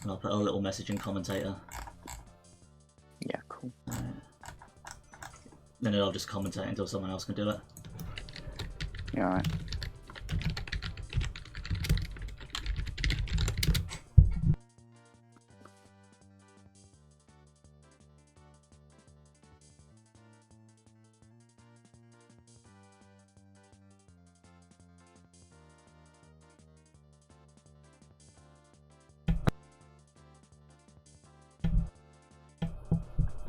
I'll put a little message in commentator. Yeah, cool. Then I'll just commentate until someone else can do it. Yeah, alright.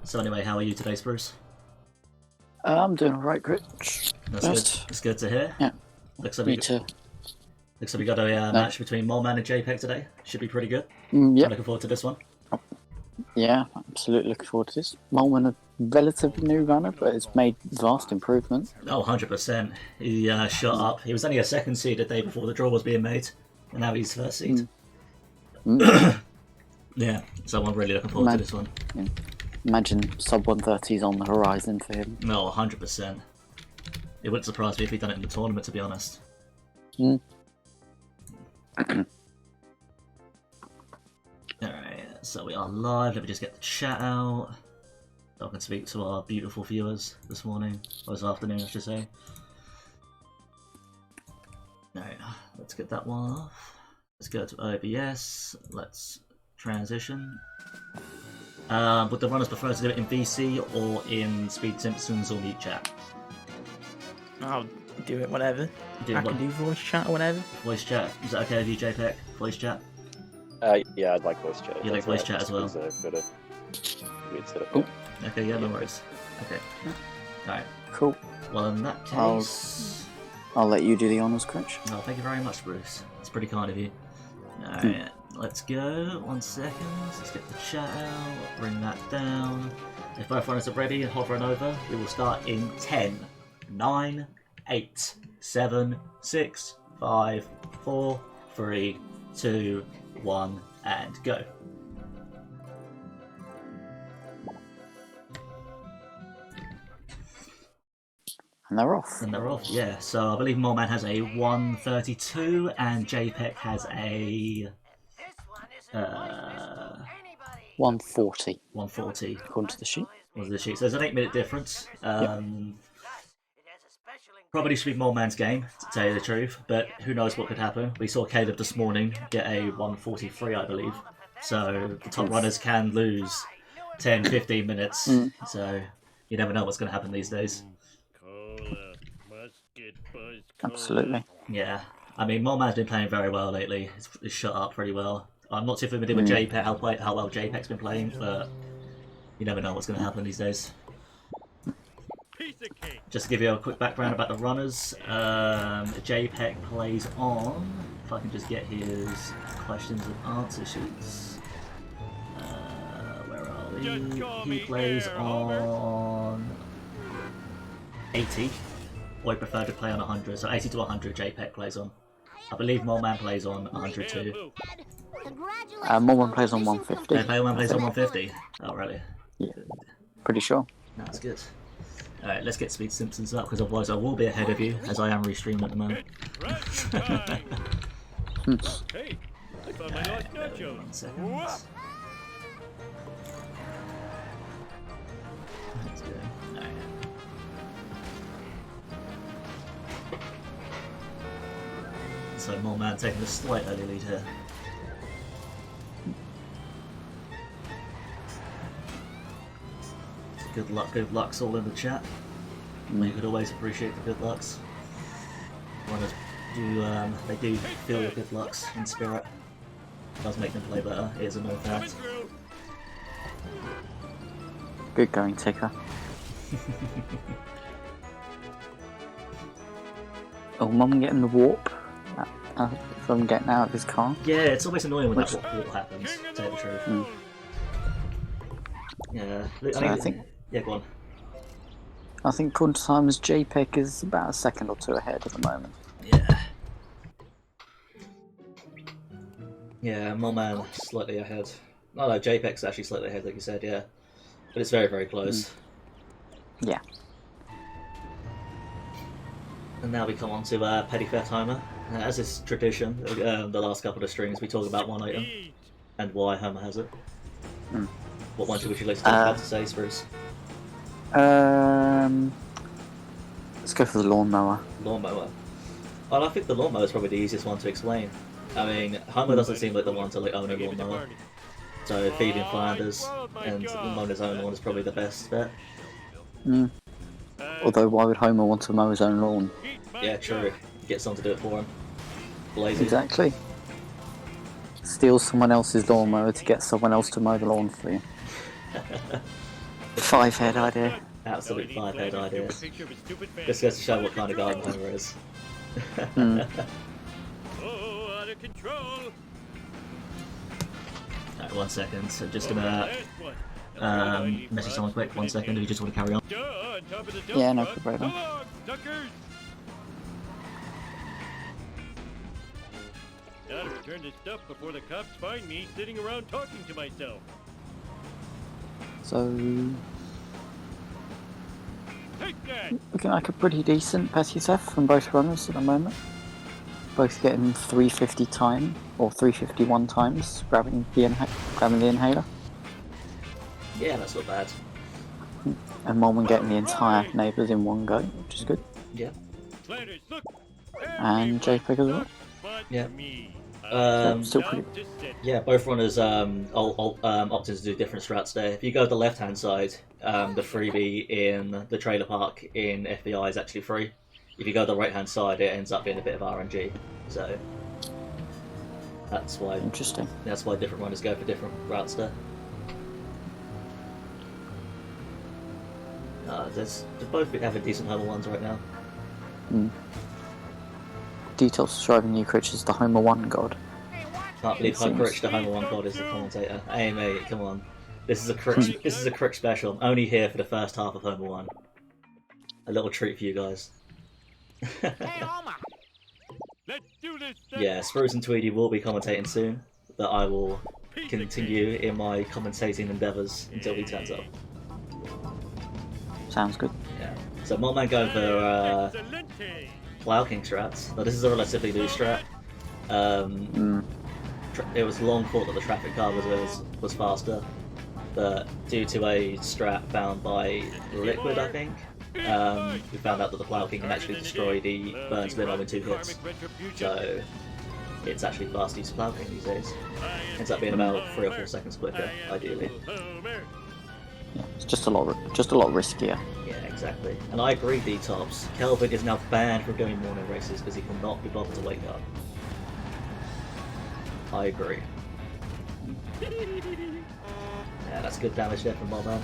So anyway, how are you today, Spruce? I'm doing alright, Rich. That's good. It's good to hear. Yeah. Looks like Me too. Looks like we got a match between Moleman and JPEG today. Should be pretty good. Yep. I'm looking forward to this one. Yeah, absolutely looking forward to this. Moleman, a relatively new runner, but it's made vast improvements. Oh, 100%. He shot up. He was only a second seed the day before the draw was being made, and now he's first seed. Yeah, so I'm really looking forward to this one. Yeah. Imagine sub 130s on the horizon for him. No, 100%. It wouldn't surprise me if he'd done it in the tournament, to be honest. Alright, so we are live. Let me just get the chat out. So I can speak to our beautiful viewers this morning, or this afternoon, I should say. Alright, let's get that one off. Let's go to OBS. Let's transition. Would the runners prefer to do it in VC or in Speed Simpsons or Meet Chat? I'll do it whatever. I can do voice chat or whatever. Voice chat. Is that okay with you, JPEG? Voice chat? Yeah, I'd like voice chat. You like voice chat as well? Okay, yeah, no worries. Okay. Alright. Cool. Well, in that case... I'll let you do the honours, Crunch. Oh, thank you very much, Bruce. It's pretty kind of you. Alright, let's go. 1 second. Let's get the chat out. Bring that down. If both runners are ready and hovering over, we will start in 10, 9, 8, 7, 6, 5, 4, 3, 2, 1, and go. And they're off. And they're off, yeah. So I believe Moleman has a 132 and JPEG has a 140. 140. According to the sheet. Was the sheet. So there's an 8-minute difference. Probably should be Moleman's game, to tell you the truth, but who knows what could happen. We saw Caleb this morning get a 143, I believe. So the top runners can lose 10, 15 minutes. So you never know what's going to happen these days. Absolutely. Yeah. I mean, Moleman's been playing very well lately. He's shot up pretty well. I'm not too familiar with JPEG, how well JPEG's been playing, but you never know what's going to happen these days. Just to give you a quick background about the runners, JPEG plays on, if I can just get his questions and answer sheets. Where are we? He plays on 80, or he preferred to play on 100, so 80 to 100 JPEG plays on. I believe Moleman plays on 100 too. Moleman plays on 150. Moleman plays on 150? Oh, really? Yeah. Pretty sure. That's good. Alright, let's get Speed Simpsons up, because otherwise I will be ahead of you, as I am restreaming at the moment. Hey, I found my lost nacho. 1 second. Let's go. Alright. So Moleman taking a slight early lead here. Good luck's all in the chat. You could always appreciate the good lucks. Runners do, they do feel your good lucks in spirit. It does make them play better, it is a known fact. Good going, Ticker. Oh, Mum getting the warp. From getting out of his car. Yeah, it's always annoying when that warp happens, to tell you the truth. Yeah, I think. Yeah, go on. I think current times JPEG is about a second or two ahead at the moment. Yeah. Yeah, Moleman slightly ahead. No, JPEG's actually slightly ahead, like you said, yeah. But it's very, very close. Yeah. And now we come on to Petty Fair Timer. As is tradition, the last couple of streams we talk about one item. and why Homer has it. Hmm. What one would you like to have to say, Spruce? Let's go for the lawnmower. Lawnmower. Well, I think the lawnmower is probably the easiest one to explain. I mean, Homer doesn't seem like the one to like own a lawnmower. So thieving Flanders and mowing his own lawn is probably the best bet. Mm. Although, why would Homer want to mow his own lawn? Yeah, true. Get someone to do it for him. Lazy. Exactly. Steal someone else's lawnmower to get someone else to mow the lawn for you. 5-head idea. Absolute 5-head idea. This goes to show what kind of guy Homer is. Oh, out of control. Alright, 1 second. So just gonna message someone quick. 1 second. Do you just want to carry on? Yeah, no problem. Gotta return this stuff before the cops find me sitting around talking to myself. So, Take that! looking like a pretty decent petty theft from both runners at the moment. Both getting 350 time, or 351 times, grabbing the inhaler. Yeah, that's not bad. And Moleman getting the entire neighbours in one go, which is good. Yeah. Sliders, look! And JPEG as well. Yeah. So still pretty. Yeah, both runners opted to do different strats there. If you go to the left-hand side, the freebie in the trailer park in FBI is actually free. If you go to the right-hand side, it ends up being a bit of RNG. So that's why. Interesting. That's why different runners go for different routes there. They both have a decent Homer ones right now. Mm. Details describing new creatures, the Homer 1 god. Can't believe how Crick the Homer 1 god is the commentator. Hey mate, come on. This is a Crick special. I'm only here for the first half of Homer 1. A little treat for you guys. Let's do this thing. Yeah, Spruce and Tweedy will be commentating soon, but I will continue in my commentating endeavours until he turns up. Sounds good. Yeah. So Moleman going for Excelente. Plow King strats. Now this is a relatively new strat. It was long thought that the traffic car was faster, but due to a strat found by Liquid, I think, we found out that the Plow King can actually destroy the Burns limo in 2 hits. So it's actually fast to use Plow King these days. Ends up being about 3 or 4 seconds quicker, ideally. Yeah, it's just a lot riskier. Yeah, exactly. And I agree, D-Tops. Kelvin is now banned from doing morning races because he cannot be bothered to wake up. I agree. Yeah, that's good damage there from Moleman.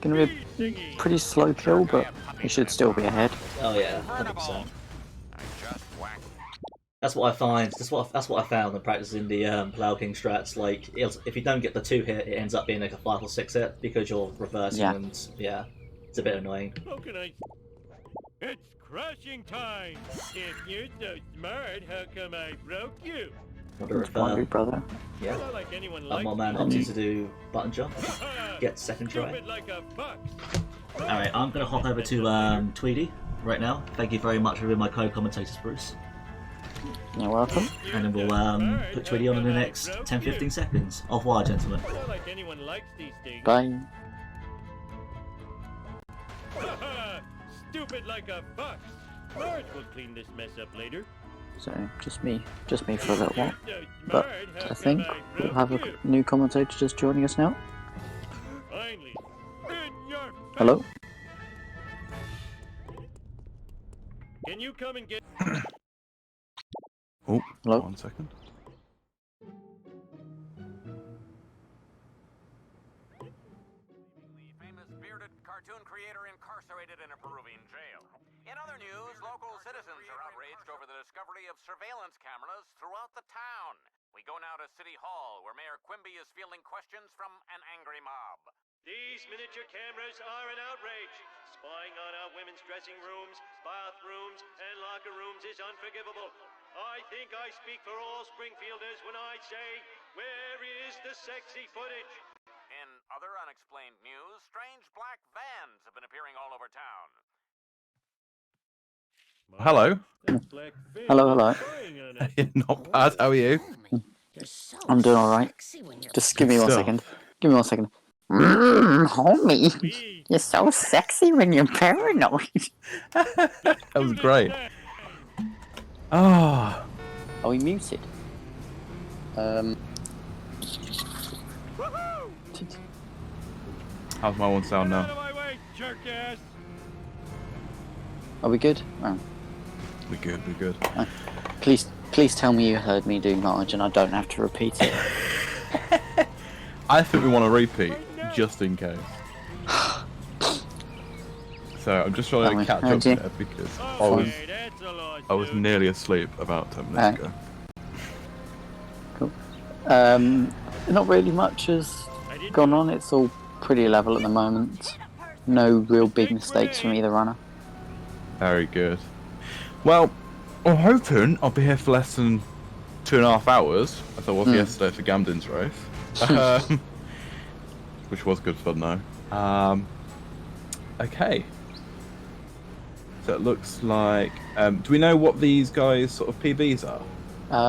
Gonna be a pretty slow kill, but he should still be ahead. Oh yeah, 100%. That's what I find. That's what I found in practicing the Plow King strats. Like, if you don't get the 2 hit, it ends up being like a 5 or 6 hit because you're reversing, and yeah, it's a bit annoying. How can I? It's crashing time. If you're so smart, how come I broke you? Want to It's one refer? brother. Yeah. Not like anyone likes Moleman opted to do button jump. Get second try. Stupid like a fox. Alright, I'm going to hop over to Tweedy right now. Thank you very much for being my co-commentator, Bruce. You're welcome. And then we'll put Tweedy on in the next 10-15 seconds. Au revoir, gentlemen. Not like anyone likes these things. Bye. Stupid like a fox. Marge will clean this mess up later. So, just me for a little while. So But smart, how I come think I we'll broke have a you? new commentator just joining us now. Finally, in your face. Hello? Can you come and get? Oh, Hello? 1 second. Famous bearded cartoon creator incarcerated in a Peruvian jail. In other news, local citizens are outraged over the discovery of surveillance cameras throughout the town. We go now to City Hall, where Mayor Quimby is fielding questions from an angry mob. These miniature cameras are an outrage. Spying on our women's dressing rooms, bathrooms, and locker rooms is unforgivable. I think I speak for all Springfielders when I say, where is the sexy footage? In other unexplained news, strange black vans have been appearing all over town. Hello. Black van Hello, hello. spying on us. Not bad. How are you? I'm doing alright. Just give me one stuff. second. Give me 1 second. Homie, you're so sexy when you're paranoid. That was great. Ah, Are we muted? how's my one sound Out now? of my way, jerk-ass! Are we good? Oh. We're good, we're good. Please tell me you heard me do Marge and I don't have to repeat it. I think we want to repeat, just in case. So I'm just trying to catch up there because Okay, that's a loss, I was dude. nearly asleep about 10 minutes ago. Cool. Not really much has gone on. It's all pretty level at the moment. No real big mistakes from either runner. Very good. Well, I'm hoping I'll be here for less than 2.5 hours, as I was yesterday for Gamden's race. Which was good fun though. Okay. So it looks like... do we know what these guys' sort of PBs are?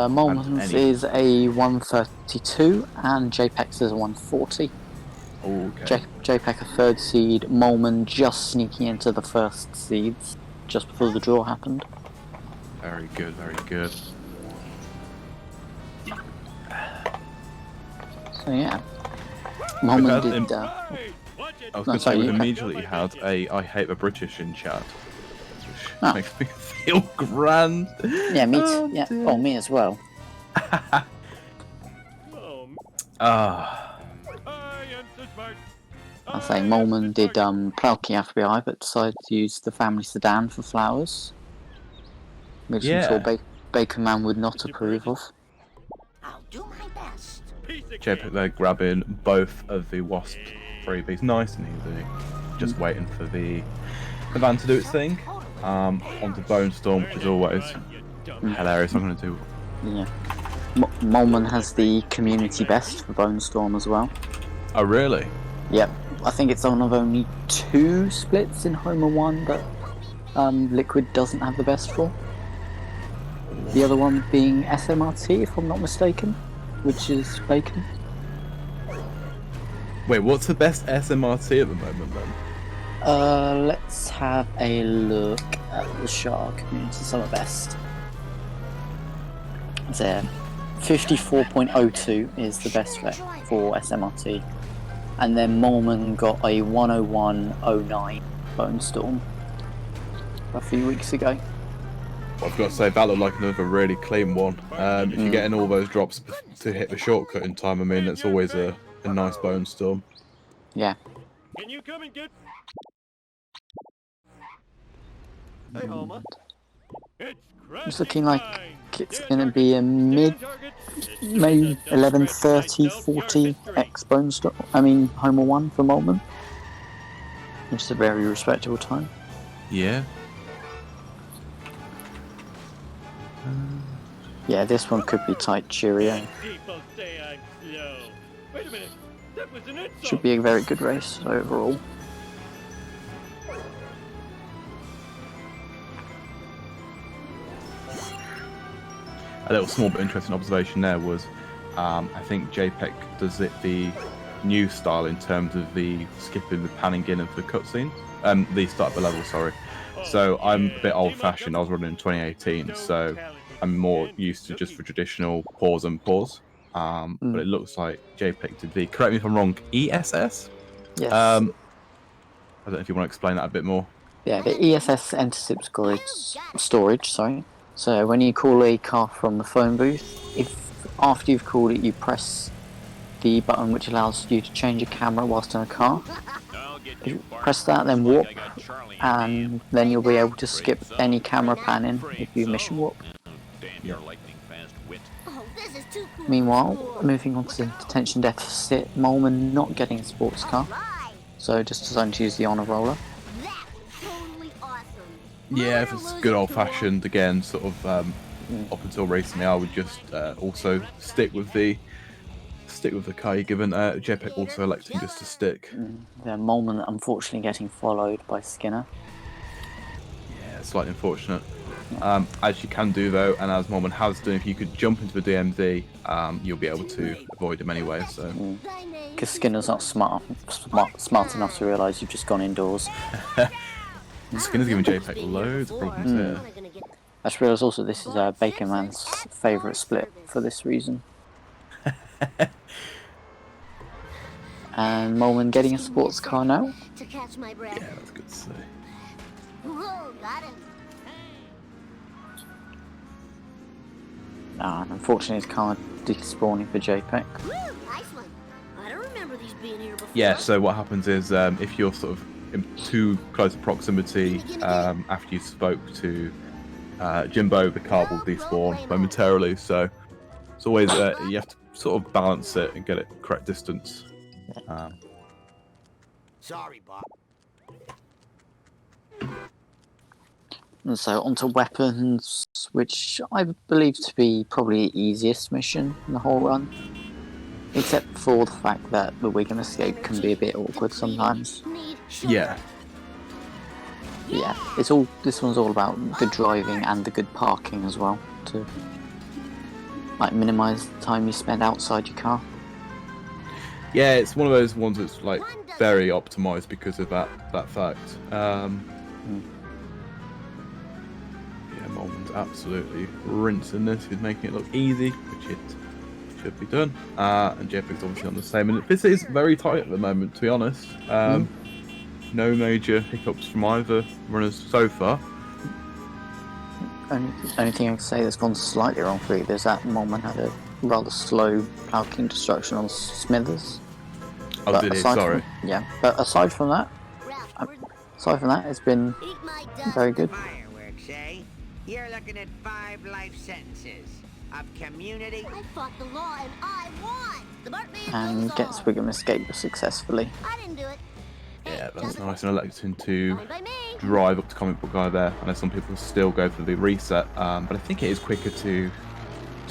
Moleman's is a 132 and JPEG's is a 140. Oh, okay. JPEG a third seed, Moleman just sneaking into the first seeds just before the draw happened. Very good, very good. So yeah, Moleman did. Hey, watch it. I was No, going to say, sorry, we you- immediately had a I hate the British in chat, which Oh. makes me feel grand. Yeah, me. Yeah, dear. oh, me as well. Oh, Ah, I am so smart. I say Moleman did Plowkey FBI, but decided to use the family sedan for flowers, which I'm sure Yeah. Baker Man would not approve of. I'll do my best. Piece of JPEG cake. there grabbing both of the Wasp freebies, nice and easy. Just waiting for the van to do its thing. Onto Bone Storm, which is always You dumb. hilarious. I'm going to do. Yeah. Moleman has the community best for Bone Storm as well. Oh, really? Yep. I think it's one of only 2 splits in Homer 1 that Liquid doesn't have the best for. The other one being SMRT, if I'm not mistaken, which is Bacon. Wait, what's the best SMRT at the moment then? Let's have a look at the Shark community summer best. There, 54.02 is the best bet for SMRT, and then Moleman got a 101.09 Bone Storm a few weeks ago. I've got to say, that looked like another really clean one. If you're getting all those drops to hit the shortcut in time, I mean, it's always a nice Bone Storm. Yeah. Can you come and get? Hey, Homer. It's looking like it's going to be a mid, maybe 11:30, 40 X Bone Storm. I mean Homer 1 for Moleman, which is a very respectable time. Yeah. Yeah, this one could be tight. Cheerio. People say I'm slow. Wait a minute. That was an insult. Should be a very good race overall. A little small but interesting observation there was, I think JPEG does it the new style in terms of the skipping, the panning in of the cutscene. The start of the level, sorry. So I'm a bit old-fashioned. I was running in 2018, so I'm more used to just the traditional pause and pause. But it looks like JPEG did the, correct me if I'm wrong, ESS? Yes. I don't know if you want to explain that a bit more. Yeah, the ESS enter-SIP storage. Sorry. So when you call a car from the phone booth, if after you've called it, you press the button which allows you to change your camera whilst in a car. If you press that, then warp, and then you'll be able to skip any camera panning if you miss your warp. Oh, this is too cool. Meanwhile, moving on to detention deficit, Moleman not getting a sports car, Right. so just deciding to use the honor roller. That's totally awesome. Yeah, if it's good old-fashioned, again, sort of up until recently, I would just also stick with the car you're given. JPEG also electing just to stick. Then Moleman unfortunately getting followed by Skinner. Yeah, slightly unfortunate. As you can do though, and as Moleman has done, if you could jump into the DMZ, you'll be able to avoid him anyway. So. Because Skinner's not smart enough to realise you've just gone indoors. Skinner's giving JPEG loads of problems here. I just realised also this is Baker Man's favourite split for this reason. And Moleman getting a sports car now. To catch my breath. Yeah, that's good to see. Whoa, got him. Unfortunately, his car despawning for JPEG. Woo, nice one. I don't remember these being here before. Yeah, so what happens is if you're sort of in too close proximity after you spoke to Jimbo, the car will despawn momentarily. So it's always you have to sort of balance it and get it correct distance. Sorry, Bob. And so onto weapons, which I believe to be probably the easiest mission in the whole run. Except for the fact that the Wigan escape can be a bit awkward sometimes. Yeah. Yeah, this one's all about good driving and the good parking as well, to like minimise the time you spend outside your car. Yeah, it's one of those ones that's like very optimised because of that fact. Yeah, Moleman's absolutely rinsing this. He's making it look easy, which it should be done. And JPEG's obviously on the same. And this is very tight at the moment, to be honest. No major hiccups from either runners so far. Only thing I can say that's gone slightly wrong for either is that Moleman had a rather slow Falcon destruction on Smithers. Oh, did he? Sorry. But aside from that, it's been very good. Fireworks, eh? You're looking at 5 life sentences of community. I fought the law and I won. The Bartman And gets Wigan escape successfully. I didn't do it. Yeah, that's nice. And electing to drive up to Comic Book Guy there. I know some people still go for the reset, but I think it is quicker to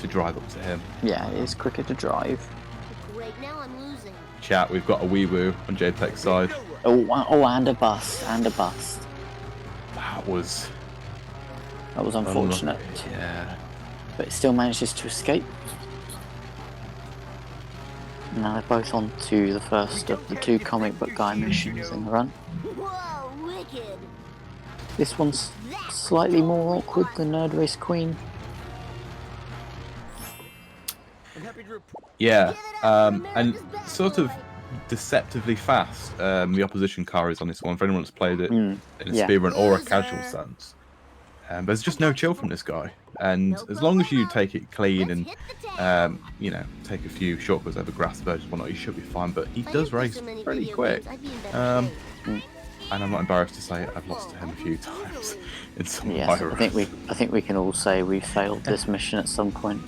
drive up to him. Yeah, it is quicker to drive. Great, now I'm losing. Chat, we've got a wee woo on JPEG's side. Oh, and a bust. That was unfortunate. Yeah. But it still manages to escape. Now they're both on to the first of the 2 Comic Book Guy missions in the run. Whoa, wicked. This one's slightly more awkward than Nerd Race Queen. Yeah, and sort of deceptively fast. The opposition car is on this one. For anyone that's played it in a speedrun or a casual sense, there's just no chill from this guy. And as long as you take it clean and take a few shortcuts over grass verges and whatnot, you should be fine. But he does race pretty quick. And I'm not embarrassed to say I've lost to him a few times in some of my runs. I think we can all say we failed this mission at some point.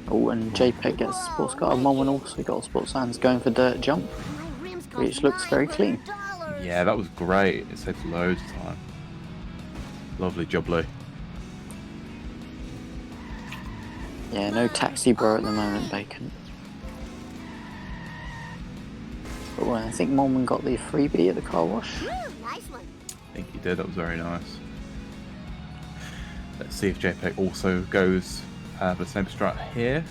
Oh, and JPEG gets a sports car. Moleman also got a sports hands going for dirt jump, which looks very clean. Yeah, that was great. It saved loads of time. Lovely jubbly. Yeah, no taxi bro at the moment, Bacon. But I think Moleman got the freebie at the car wash. Nice one. I think he did. That was very nice. Let's see if JPEG also goes for the same strat here.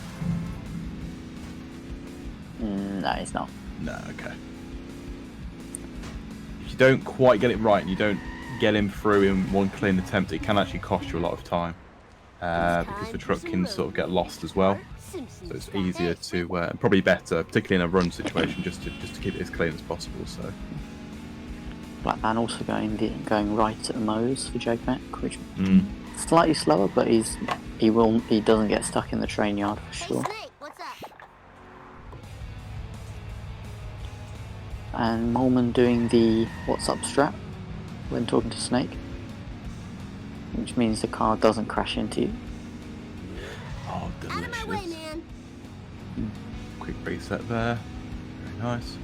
No, he's not. No, okay. If you don't quite get it right and you don't get him through in one clean attempt, it can actually cost you a lot of time because the truck can sort of get lost as well. So it's easier to, probably better, particularly in a run situation, just to keep it as clean as possible. So. Black Man also going right at the Moes for JPEG, which slightly slower, but he doesn't get stuck in the train yard for sure. Hey, Snake, what's up? And Moleman doing the what's up strat when talking to Snake, which means the car doesn't crash into you. Oh, delicious. Out of my way, man. Quick reset there. Very nice.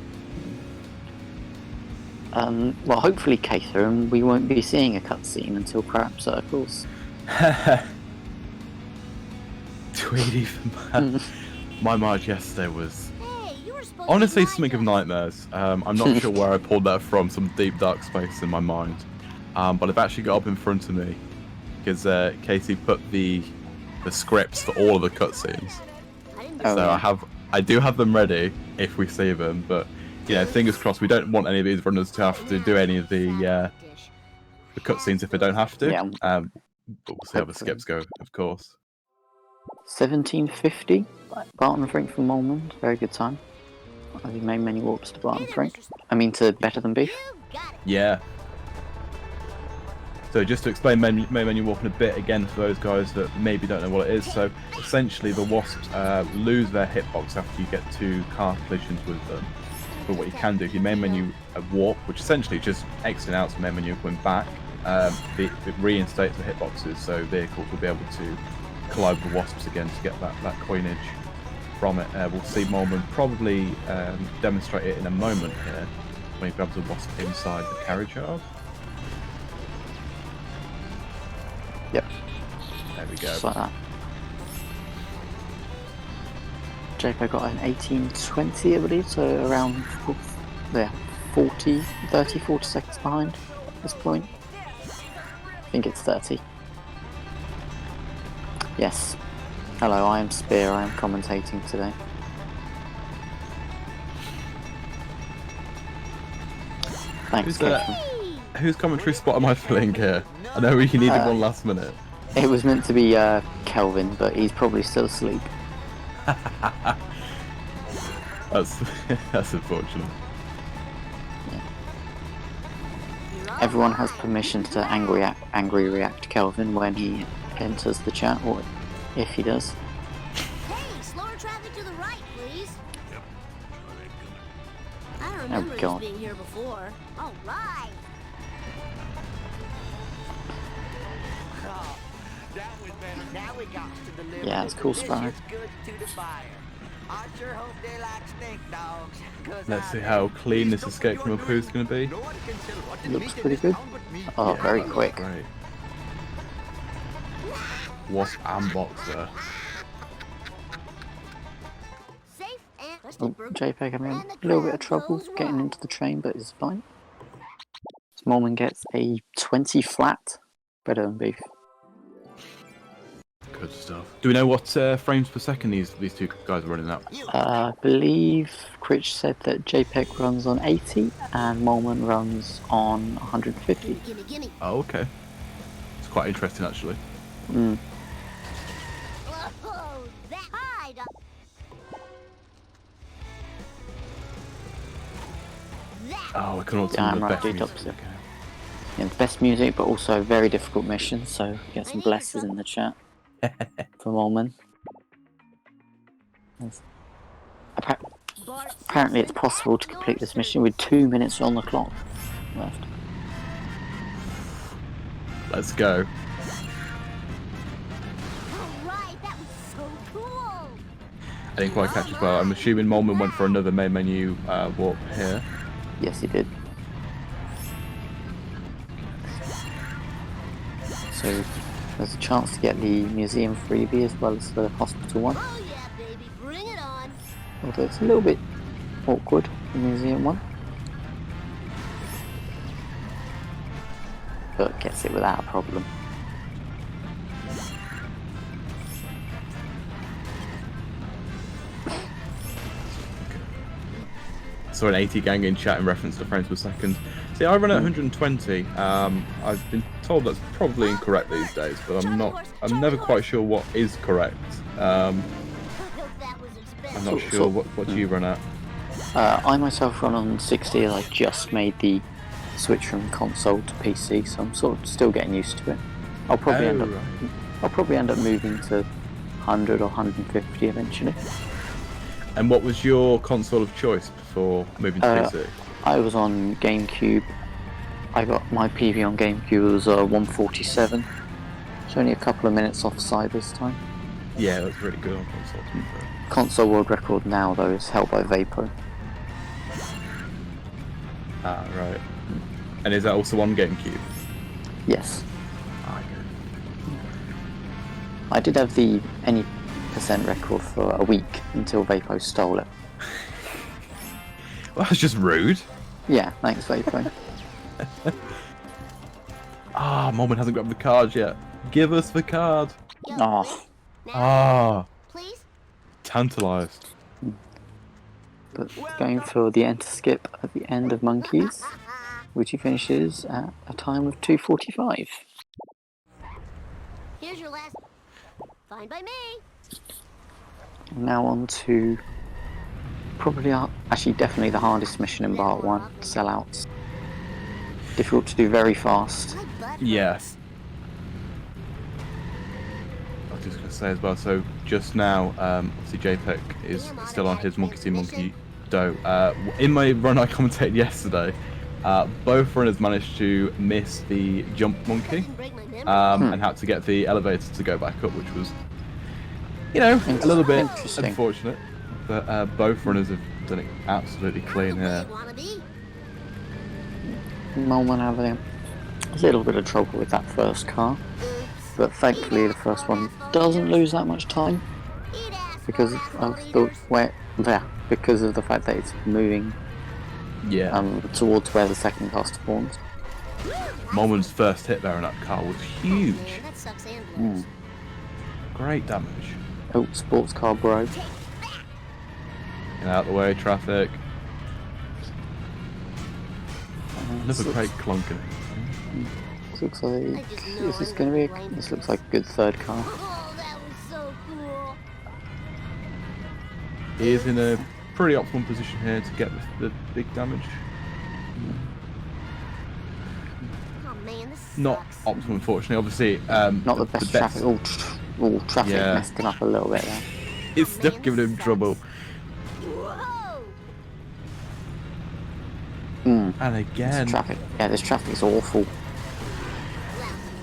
Well, hopefully Cater, and we won't be seeing a cutscene until Crap Circles. Tweety for my march yesterday was Honestly, something of nightmares. I'm not sure where I pulled that from, some deep dark space in my mind. But I've actually got up in front of me because Casey put the scripts for all of the cutscenes. Oh, So yeah. I do have them ready if we see them, but you know, fingers crossed. We don't want any of these runners to have to do any of the cutscenes if they don't have to. Yeah. But we'll see how the Hopefully. skips go, of course. 1750, Barton Frink from Moleman. Very good time. I think main menu warps to Barton Frink. I mean to Better Than Beef. Yeah. So just to explain main menu warp in a bit again for those guys that maybe don't know what it is. So essentially the wasps lose their hitbox after you get 2 car collisions with them. But what you can do, if you main menu warp, which essentially just exiting out from main menu and going back, it reinstates the hitboxes, so vehicles will be able to collide with the wasps again to get that coinage from it. We'll see Moleman probably demonstrate it in a moment here when he grabs a wasp inside the carriage yard. Yep. There we go. Just like that. JPEG got an 1820, I believe, so around 40 seconds behind at this point. I think it's 30. Yes. Hello, I am Spear, I am commentating today. Thanks, Kevin. Whose commentary spot am I filling here? I know you needed one last minute. It was meant to be Kelvin, but he's probably still asleep. That's unfortunate. Everyone has permission to angry react Kelvin when he enters the chat, or if he does. Hey, slower traffic to the right, please. Yep. I don't remember this God. being here before. All right. Now we got to deliver Yeah, it's cool, Sparrow. delicious goods to the buyer. I sure hope they like stink dogs. 'Cause Let's see I how bet clean there's this something escape from a you're poo is going to be. No one can tell what the Looks meat in pretty this good. town but me. Oh, very quick. Great. Wasp and boxer. Safe and Oh, JPEG having a little bit of trouble getting into the train, but it's fine. Smallman gets a 20 flat. Better Than Beef. Good stuff. Do we know what frames per second these 2 guys are running at? I believe Critch said that JPEG runs on 80 and Moleman runs on 150. gimme, gimme. Oh, okay. It's quite interesting, actually. Mm. Whoa, that high. Oh, I couldn't Yeah, the I'm right, best dude, music. opposite. Yeah, the best music, but also very difficult mission, so get some blesses in the chat for Moleman. Apparently it's possible to complete this mission with 2 minutes on the clock left. Let's go. Alright, that was so cool. I didn't quite catch as well. I'm assuming Moleman went for another main menu warp here. Yes, he did. So there's a chance to get the museum freebie as well as the hospital one. Oh yeah, baby, bring it on. Although it's a little bit awkward, the museum one. But gets it without a problem. Saw an 80 gang in chat in reference to frames per second. See, I run at 120. I've been told that's probably incorrect these days, but I'm never quite sure what is correct. I'm not sure what do you run at. I myself run on 60 as I just made the switch from console to PC, so I'm sort of still getting used to it. I'll probably end up moving to 100 or 150 eventually. And what was your console of choice before moving to PC? I was on GameCube. I got my PV on GameCube was 147. It's only a couple of minutes offside this time. Yeah, that's really good on console. To be fair. Console world record now though is held by Vapo. Ah, right. And is that also on GameCube? Yes. Ah, good. I did have the any % record for a week until Vapo stole it. Well, that's just rude. Yeah, thanks, Vapo. Moleman hasn't grabbed the card yet. Give us the card. Oh, Please? Tantalised. but going for the enter skip at the end of Monkeys, which he finishes at a time of 2:45. Here's your last. Fine by me. Now on to probably, actually definitely the hardest mission in Part 1, Sellouts. Difficult to do very fast. Yes. I was just going to say as well, so just now, obviously JPEG is still on his Monkey See Monkey Do. In my run I commentated yesterday, both runners managed to miss the jump monkey and had to get the elevator to go back up, which was, a little bit unfortunate. But both runners have done it absolutely clean here. Moleman having a little bit of trouble with that first car, but thankfully the first one doesn't lose that much time because of the fact that it's moving towards where the second car spawns. Moleman's first hit there in that car was huge. Great damage. Oh, sports car bro. Get out of the way, traffic. Another great clunking. Looks like this looks like a good third car. Oh, that was so cool. He is in a pretty optimal position here to get the big damage. Oh man, this Not sucks. optimal, unfortunately. Obviously, Not the best traffic. All traffic messed him up a little bit there. It's still giving him trouble. Whoa! And again, This traffic is awful.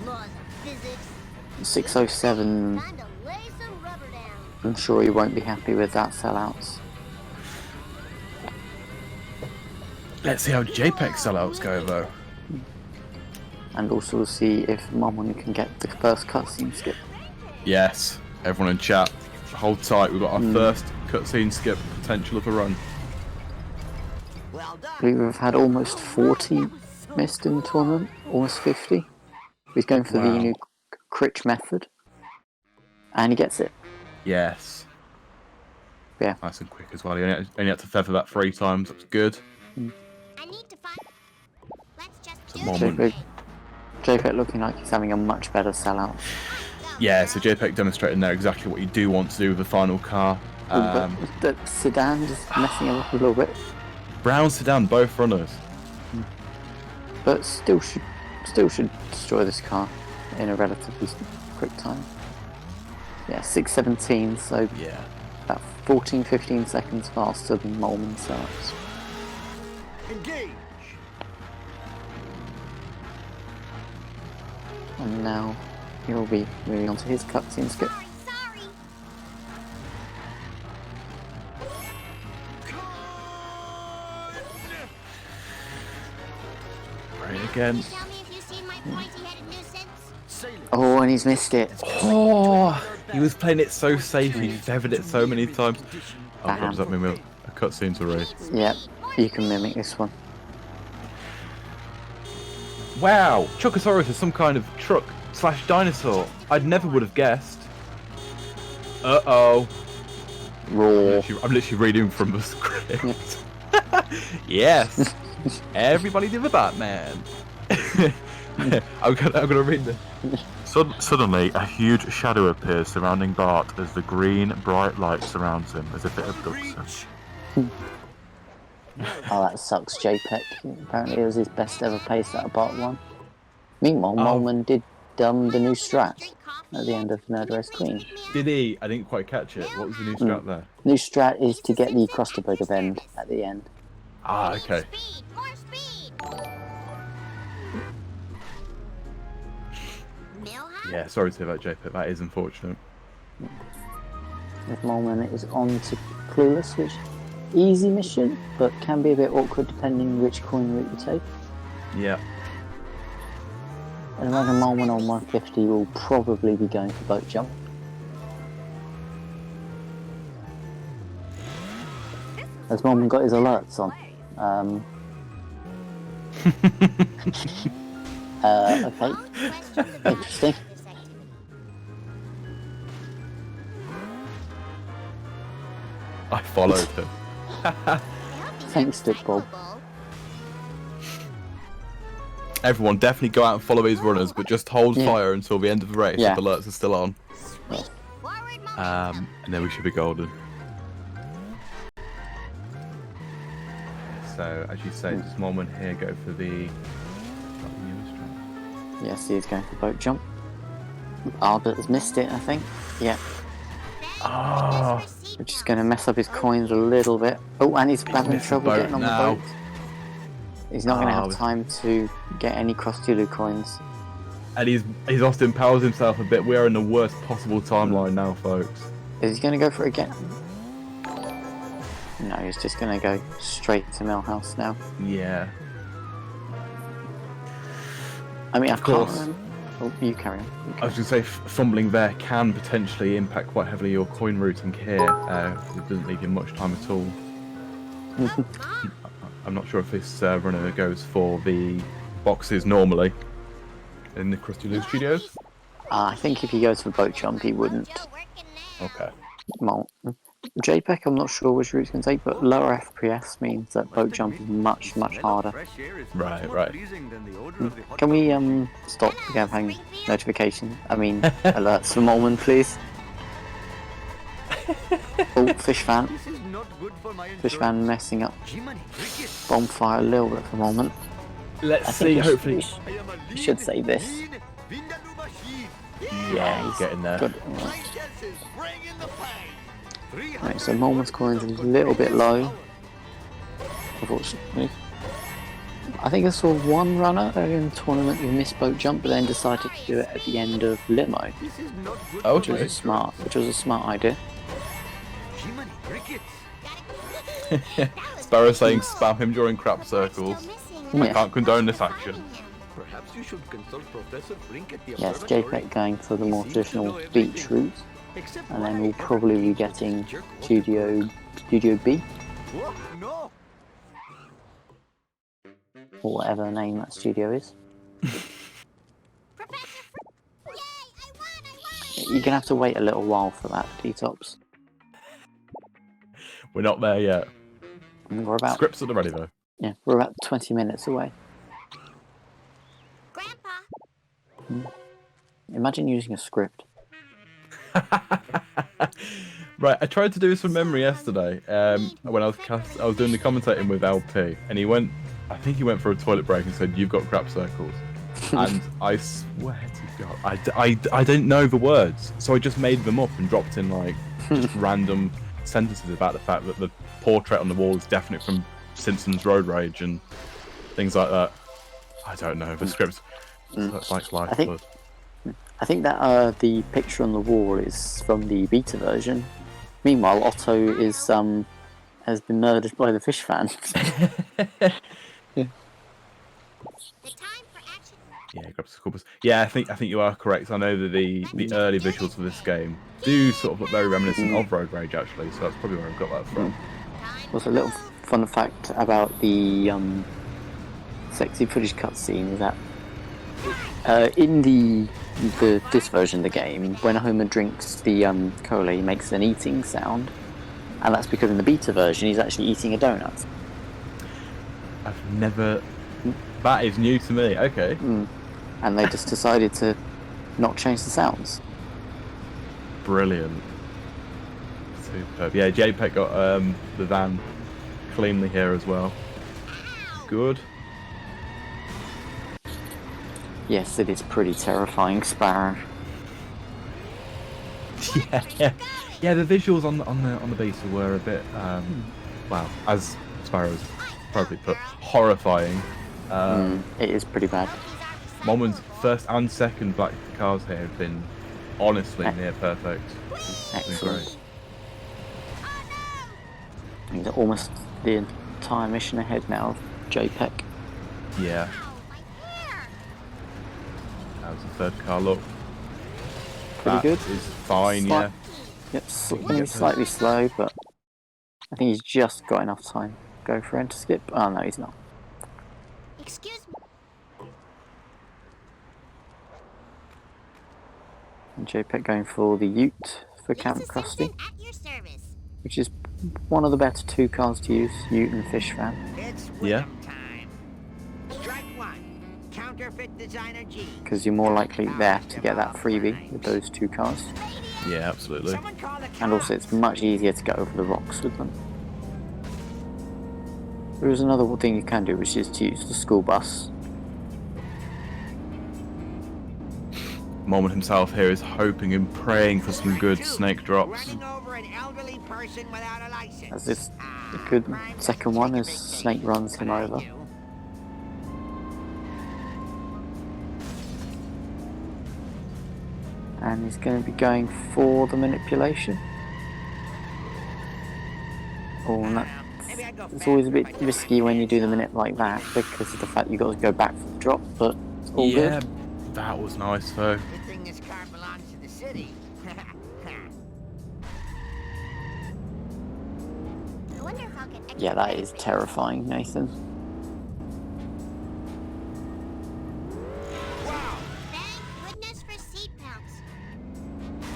Laws of physics. 607. Time to lay some rubber down. I'm sure you won't be happy with that Sellouts. let's see how JPEG sellouts go though. And also we'll see if Moleman can get the first cutscene skip. Yes, everyone in chat, hold tight. We've got our first cutscene skip potential of a run. Well done. We've had almost 40 missed in the tournament, almost 50. He's going for the new Critch method, and he gets it. Yes. Yeah. Nice and quick as well. He only had to feather that 3 times. That's good. I need to find. Let's just It's a do moment. JPEG looking like he's having a much better sellout. Yeah, so JPEG demonstrating there exactly what you do want to do with the final car. But the sedan just messing him up a little bit. Brown sedan, both runners. But still should destroy this car in a relatively quick time. Yeah, 6:17, so Yeah. about 14-15 seconds faster than Moleman starts. Engage. And now he'll be moving on to his cutscene skip. Sorry. Right again. Tell me if you've seen my pointy-headed nuisance. Oh, and he's missed it. Oh, he was playing it so safe. He feathered it so many times. Oh, Bam. God, does that mean we're a cutscene to raid? Yep, you can mimic this one. Wow, Chocosaurus is some kind of truck/dinosaur. I'd never would have guessed. Uh-oh. Raw. I'm literally reading from the script. Yes. Everybody did the Batman. I'm gonna read this. Suddenly, a huge shadow appears surrounding Bart as the green, bright light surrounds him as if it abducts him. Oh, that sucks, JPEG. Apparently it was his best ever pace out of Part 1. Meanwhile, Moleman did the new strat at the end of Nerd Race Queen. Did he? I didn't quite catch it. What was the new strat there? New strat is to get the Crossbugger bend at the end. Ah, okay. Speed, more speed. Millhouse? Yeah, sorry to hear about JPEG. That is unfortunate. With Moleman, it is on to Clueless, which easy mission, but can be a bit awkward depending which coin route you take. Yeah. I imagine Moleman on 150 will probably be going for boat jump. Has Moleman got his alerts on? Okay. Interesting. I followed him. Thanks, Dick Bob. Everyone, definitely go out and follow these runners, but just hold fire until the end of the race if the alerts are still on. And then we should be golden. So, as you say, does Moleman here go for the... Yes, he's going for boat jump. Albert has missed it, I think. Yeah. Oh. Which is going to mess up his coins a little bit. Oh, and he's having trouble getting on the boat. He's not going to have time to get any cross-Tulu coins. And he's Austin Powers himself a bit. We are in the worst possible timeline now, folks. Is he going to go for it again? No, he's just going to go straight to Millhouse now. Yeah. I mean, of course. Oh, you carry on. I was going to say, fumbling there can potentially impact quite heavily your coin routing here. It doesn't leave you much time at all. I'm not sure if this runner goes for the boxes normally in the Krusty Studios. I think if he goes for boat jump, he wouldn't. Okay. Well, JPEG, I'm not sure which route he's going to take, but lower FPS means that boat jump is much, much harder. Right. Can we stop having notification? I mean, alerts for Moleman, please. Oh, fish fan. Fish fan messing up. Bonfire a little bit for Moleman. Let's see, hopefully. You should say this. Yeah, he's getting there. Good. Right, so Moleman's coins are a little bit low, unfortunately. I think I saw one runner earlier in the tournament who missed boat jump, but then decided to do it at the end of limo, which was a smart idea. Sparrow saying spam him during crap circles. Yeah. I can't condone this action. Yes, JPEG going for the more traditional beach route, and then we'll probably be getting Studio B, or whatever name that studio is. You're gonna have to wait a little while for that, Detops. We're not there yet. We're about Scripts at the ready though. Yeah, we're about 20 minutes away. Grandpa. Imagine using a script. Right, I tried to do this from memory yesterday. When I was doing the commentating with LP, and I think he went for a toilet break and said, "You've got crap circles," and I swear to God, I didn't know the words, so I just made them up and dropped in like just random sentences about the fact that the portrait on the wall is definite from Simpsons Road Rage and things like that. I don't know the scripts. That's like lifeblood. I think that the picture on the wall is from the beta version. Meanwhile, Otto is has been murdered by the fish fan. Yeah. Yeah, grab some corpus. Yeah, I think you are correct. I know that the early visuals of this game do sort of look very reminiscent of Road Rage, actually. So that's probably where I've got that from. Also, a little fun fact about the sexy footage cutscene is that in this version of the game, when Homer drinks the cola, he makes an eating sound, and that's because in the beta version he's actually eating a donut. I've never. That is new to me. Okay. And they just decided to not change the sounds. Brilliant. Superb. Yeah, JPEG got the van cleanly here as well. Good. Yes, it is pretty terrifying, Sparrow. Yeah. The visuals on the beta were a bit, well, as Sparrow's probably put, horrifying. It is pretty bad. Moleman's first and second black cars here have been honestly near perfect. Excellent. He's almost the entire mission ahead now of JPEG. Yeah. How's the third car look? Pretty good. Is fine, yeah. Yep, going to be slightly slow, but I think he's just got enough time. go for enter skip. Oh no, he's not. Excuse me. And JPEG going for the Ute for Camp Krusty, At your service. which is one of the better 2 cars to use, Ute and Fish Fan. It's Yeah. Whittam time. Strike 1. Counterfeit designer G. Because you're more likely there to get that freebie with those 2 cars. Yeah, absolutely. Someone call the And also it's much easier to get over the rocks with them. There is another thing you can do, which is to use the school bus. Moleman himself here is hoping and praying for some good snake drops. Running over an elderly person without a license. As this a good second one as Snake runs him over. And he's going to be going for the manipulation. Oh, and it's always a bit risky when you do the minute like that because of the fact you've got to go back for the drop, but it's all Yeah, good. that was nice though. Good thing this car belongs to the city. I wonder if I'll get extra Yeah, that is credit. terrifying, Nathan. Wow. Thank goodness for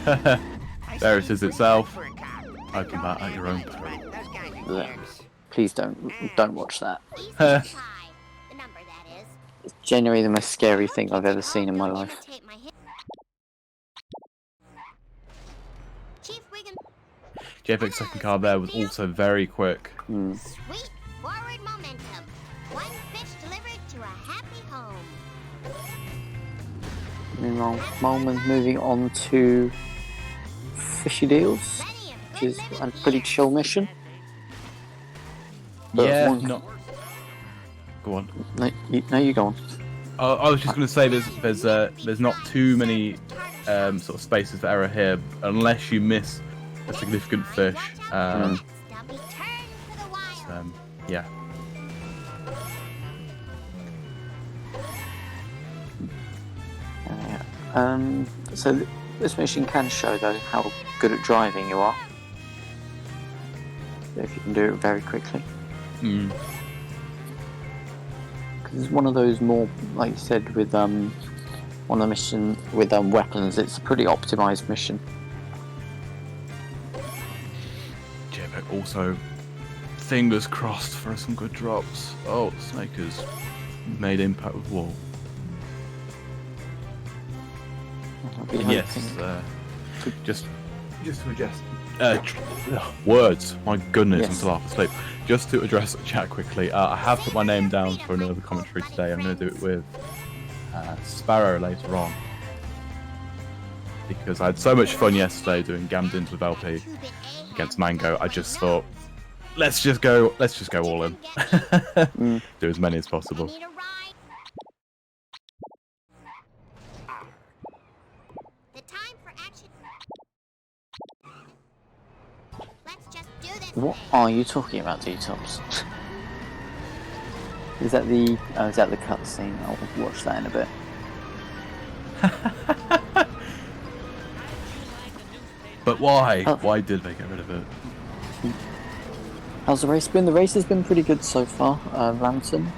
seatbelts. There it is itself. For a cop. Open that at your own Those peril. guys are Blech. jerks. Please don't watch that. Easy pie. The number that is. It's genuinely the most scary thing I've ever seen in my life. Imitate my hit. Chief Wiggin. JPEG's second car there was also very quick. Hmm. Sweet forward momentum. One fish delivered to a happy home. Meanwhile, Moleman moving on to Fishy Deals, Plenty of which good is a living pretty here. chill mission. But Yeah, one- not. Go on. No, you go on. I was just going to say there's not too many sort of spaces for error here unless you miss a significant fish. Stubby, turn to the wire. Yeah. So this mission can show though how good at driving you are. If you can do it very quickly. Mm. Because it's one of those more, like you said, with one of the mission with weapons. It's a pretty optimized mission. JPEG also, fingers crossed for some good drops. Oh, Snake has made impact with wall. I'll be Yes, hoping- just to address words. My goodness, Yes. I'm still half asleep. Just to address the chat quickly, I have put my name down for another commentary today. I'm going to do it with Sparrow later on because I had so much fun yesterday doing Gamdins with LP against Mango. I just thought, let's just go all in. Do as many as possible. Need a ride? The time for action. Let's just do this. What are you talking about, Detops? Is that the cutscene? I'll watch that in a bit. But why? Oh. Why did they get rid of it? How's the race been? The race has been pretty good so far, Lambton.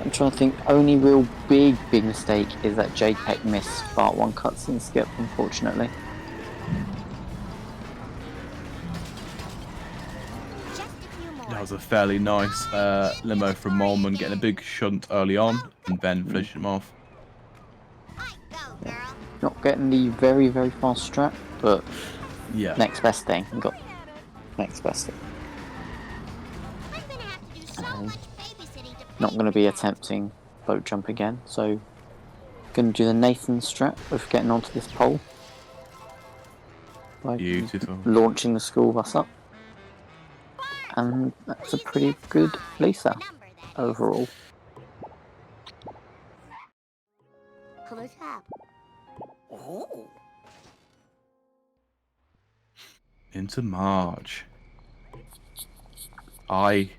I'm trying to think. Only real big mistake is that JPEG missed part 1 cutscene skip, unfortunately. Just a few more. That was a fairly nice limo from Moleman, getting a big shunt early on and then finishing him off. Right, go, girl. Not getting the very fast strat, but Yeah. next best thing. We got next best thing. I'm gonna have to do so much babysitting to Not going to be attempting boat jump again, so going to do the Nathan strat of getting onto this pole by Beautiful. launching the school bus up, and that's a pretty good Lisa number that. overall. Close up. Oh. Into Marge. I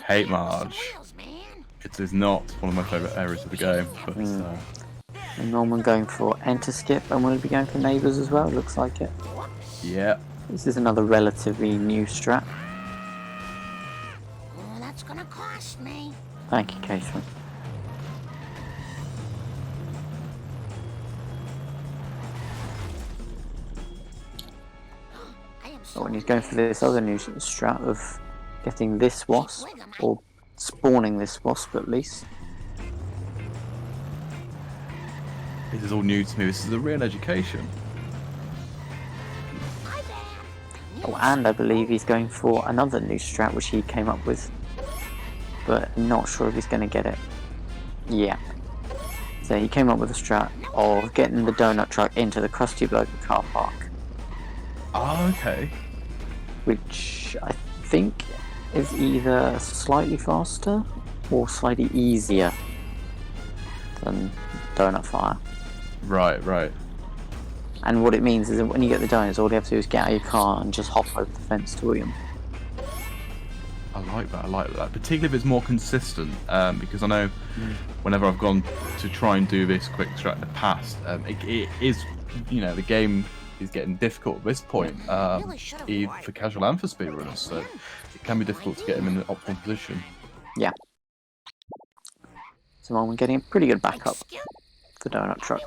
hate Marge. Wheels, man. It is not one of my favourite areas of the game, but And Norman going for enter skip, and we'll be going for neighbours as well. Looks like it. yeah. This is another relatively new strat. Thank you, Catherine. But when he's going for this other new strat of getting this wasp, or spawning this wasp at least. This is all new to me. This is a real education. Oh, and I believe he's going for another new strat which he came up with, but not sure if he's going to get it. Yeah. So he came up with a strat of getting the donut truck into the Krusty Burger car park. Oh, okay. Which I think is either slightly faster or slightly easier than Donut Fire. Right, right. And what it means is that when you get the donuts, all you have to do is get out of your car and just hop over the fence to William. I like that, particularly if it's more consistent, because I know whenever I've gone to try and do this quick strat in the past, it is, you know, the game is getting difficult at this point, for casual and for speedrunners, so it can be difficult to get him in the optimal position. Yeah. So we're getting a pretty good backup for Donut Truck.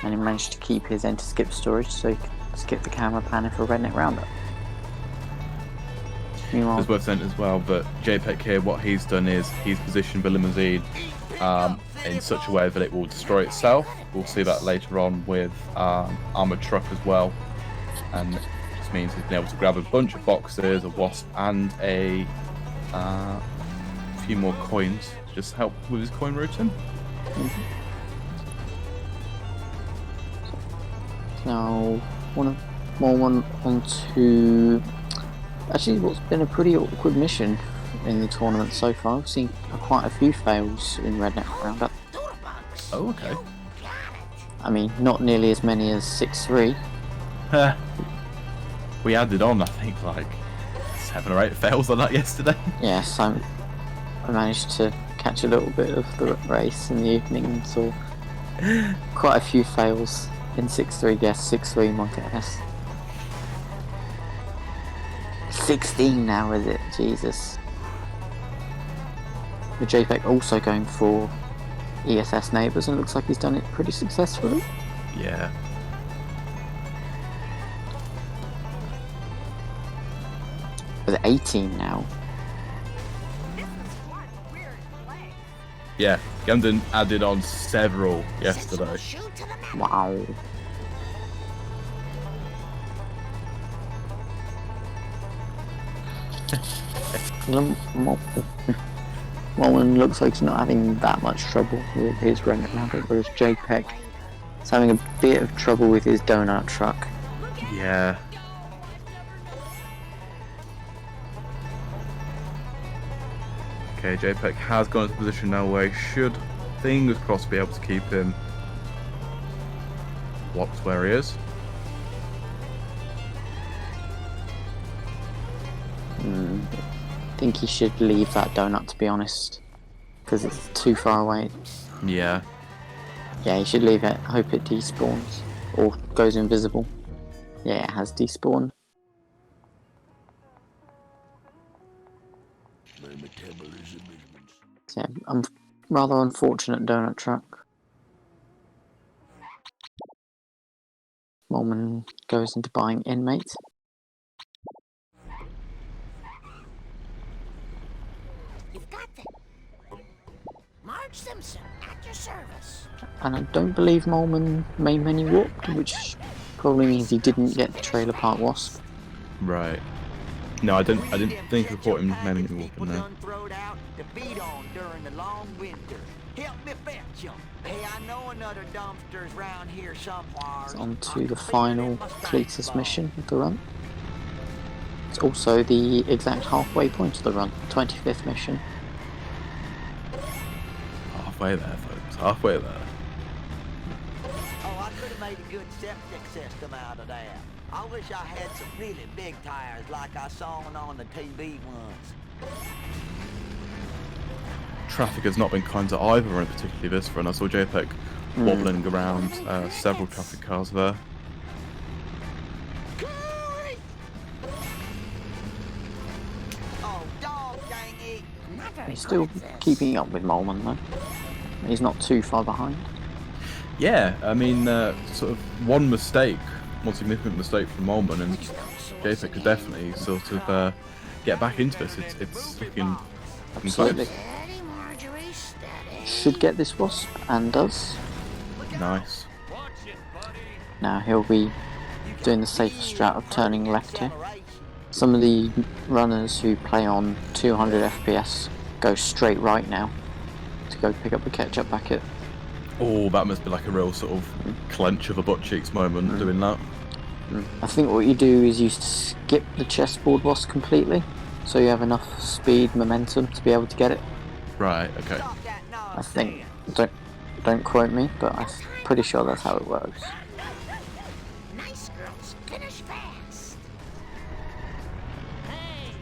And he managed to keep his enter skip storage so he could skip the camera panel for Redneck Roundup. Meanwhile, It's worth saying as well that JPEG here, what he's done is he's positioned the limousine in such a way that it will destroy itself. We'll see that later on with Armoured Truck as well. And it just means he's been able to grab a bunch of boxes, a wasp, and a few more coins to just help with his coin routing. now one onto actually what's been a pretty awkward mission in the tournament so far. I've seen quite a few fails in Redneck Roundup. Oh, okay. I mean, not nearly as many as 6-3. We added on, I think, like 7 or 8 fails on that yesterday. Yes, I managed to catch a little bit of the race in the evening and saw quite a few fails in 6-3 guess, 6-3 one guess. 16 now, is it? Jesus. The JPEG also going for ESS neighbours, and it looks like he's done it pretty successfully. Yeah. With 18 now. Yeah, Camden added on several yesterday. Wow. Moleman looks like he's not having that much trouble with his Redneck Roundup, whereas JPEG is having a bit of trouble with his donut truck. Yeah. Okay, JPEG has gone into position now where he should, fingers crossed, be able to keep him locked where he is. I think he should leave that donut, to be honest, because it's too far away. Yeah. Yeah, he should leave it, hope it despawns, or goes invisible. Yeah, it has despawned. So, yeah, I'm rather unfortunate donut truck. Moleman goes into buying inmates. You've got them. Marge Simpson at your service. And I don't believe Moleman main menu warped, which probably means he didn't get the trailer park wasp. Right. No, I didn't think of put him main menu warping there. It's on to the final Cletus mission of the run. It's also the exact halfway point of the run, 25th mission. Halfway there, folks. Halfway there. Oh, I could have made a good septic system out of that. I wish I had some really big tires like I saw on the TV once. Traffic has not been kind to either run, particularly this run. I saw JPEG wobbling around several traffic cars there. Oh, dog dang it. Never He's still keeping up with Moleman though. He's not too far behind. Yeah, I mean, sort of one significant mistake from Moleman, and JPEG could definitely sort of get back into this. It's looking Absolutely. close. Should get this wasp, and does. Nice. Now he'll be doing the safe strat of turning left here. Some of the runners who play on 200 FPS go straight right now to go pick up the ketchup packet. Oh, that must be like a real sort of clench of a butt cheeks moment doing that. I think what you do is you skip the chessboard wasp completely, so you have enough speed, momentum to be able to get it. Right. Okay. I think. Don't quote me, but I'm pretty sure that's how it works. Nice girls finish fast. Hey,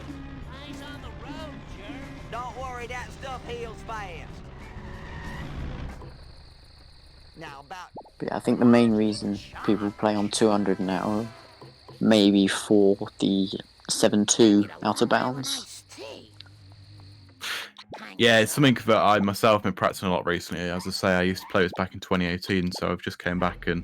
eyes on the road, jerk. Don't worry, that stuff heals fast. Now about... But yeah, I think the main reason people play on 200 now, maybe for the 7.2 out of bounds. Yeah, it's something that I myself have been practicing a lot recently. As I say, I used to play this back in 2018, so I've just came back and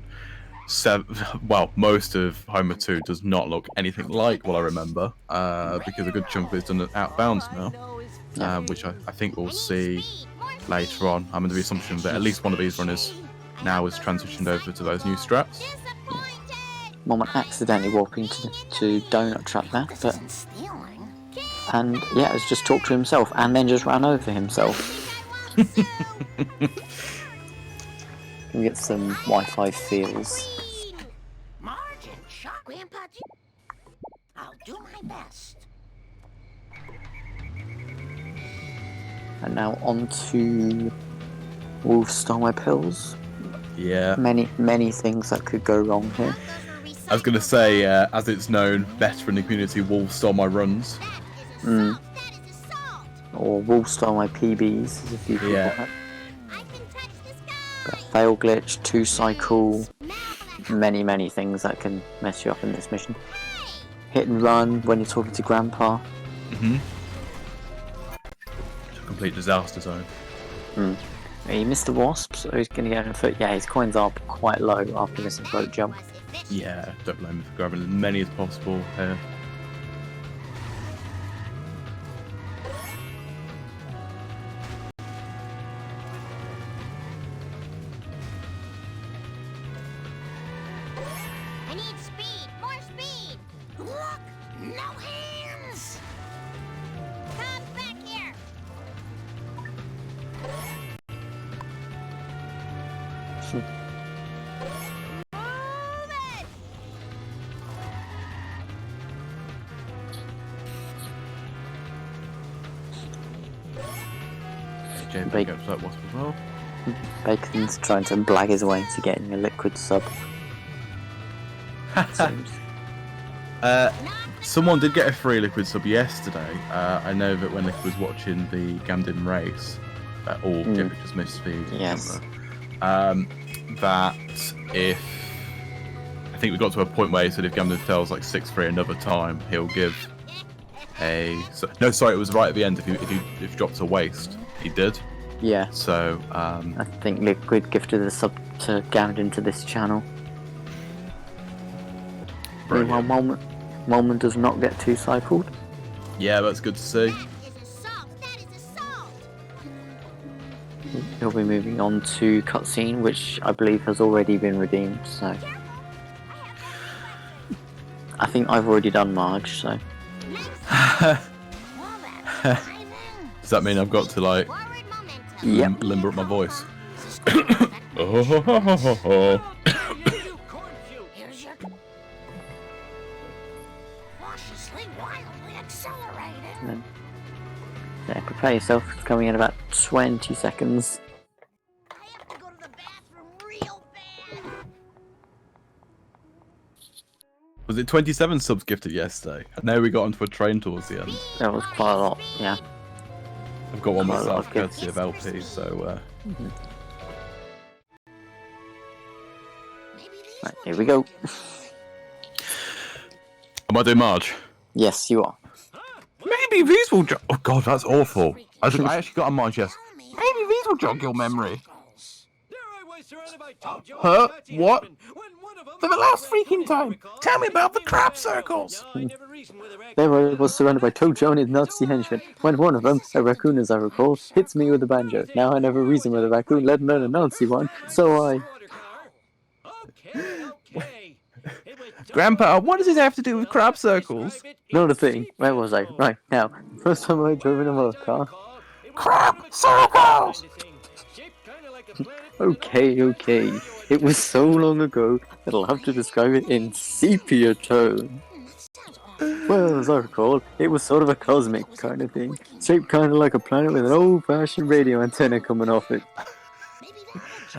most of Homer 2 does not look anything like what I remember, because a good chunk of it's done out of bounds now, which I think we'll see later on. I'm under the assumption that at least one of these runners now has transitioned over to those new strats. Moleman accidentally walking to donut trap there, but and yeah, has just talked to himself and then just ran over himself. Can get some Wi-Fi feels. Margin, shot, Grandpa. I'll do my best. And now on to Wolf Stole My Pills. Yeah. Many things that could go wrong here. I was going to say, as it's known, better in the community, Wolves stole my runs. Or Wolf Stole My PBs, as a few people have. But fail glitch, 2 cycle, many things that can mess you up in this mission. Hit and run when you're talking to Grandpa. It's a complete disaster zone. He missed the wasp, so he's going to get a foot. Yeah, his coins are quite low after missing float jump. Yeah, don't blame me for grabbing as many as possible here. I need speed, more speed. Look, no hands. Come back here. JPEG gets that wasp as well. Bacon's trying to blag his way into getting a liquid sub. Someone did get a free liquid sub yesterday. I know that when Liquid was watching the Gamden race, or JPEG just missed the camera, that if I think we got to a point where he said if Gamden fails like 6-3 another time, he'll give a no, sorry, it was right at the end. If he dropped a waste, he did. Yeah. So I think Liquid gifted a sub to Gamden to this channel. Meanwhile, Moleman does not get 2 cycled. Yeah, that's good to see. He'll be moving on to cutscene, which I believe has already been redeemed, so... I think I've already done Marge, so... Does that mean I've got to, like, limber up my voice? Cautiously, wildly accelerated. Yeah, prepare yourself, it's coming in about 20 seconds. I have to go to the bathroom real bad. Was it 27 subs gifted yesterday? I know we got onto a train towards the end. That was quite a lot, yeah. I've got one Quite a lot myself, of courtesy of LP, so... Right, here we go. Am I doing Marge? Yes, you are. Maybe Maybe these will jog. Oh god, that's awful. I actually got a mind, yes. Maybe these will jog your memory. Huh? What? For the last freaking time, tell me about the crab circles. There I was surrounded by Tojo and his Nazi henchmen, when one of them, a raccoon as I recall, hits me with a banjo. Now I never reason with a raccoon, let alone a Nazi one, so I... Grandpa, what does this have to do with crab circles? Not a thing. Where was I? Right, now, first time I drove in a motor car. Crab circles! Okay. It was so long ago that I'll have to describe it in sepia tone. Well, as I recall, it was sort of a cosmic kind of thing, shaped kind of like a planet with an old-fashioned radio antenna coming off it.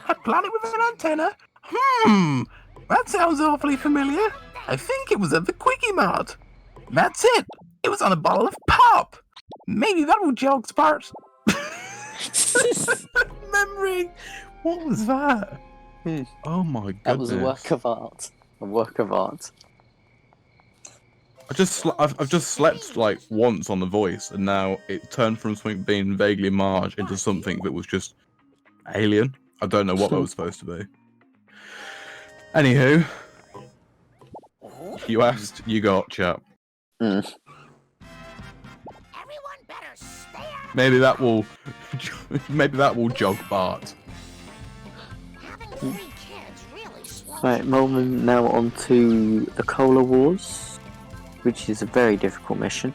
A planet with an antenna? That sounds awfully familiar. I think it was at the Quickie Mart. That's it. It was on a bottle of pop. Maybe that will jog sparks. Memory. What was that? Oh my goodness. That was a work of art. A work of art. I've just slept like once on The Voice, and now it turned from something being vaguely Marge into something that was just alien. I don't know what that was supposed to be. Anywho, you asked, you got, chap. Maybe that will jog Bart. Right, Moleman, now on to the Cola Wars, which is a very difficult mission.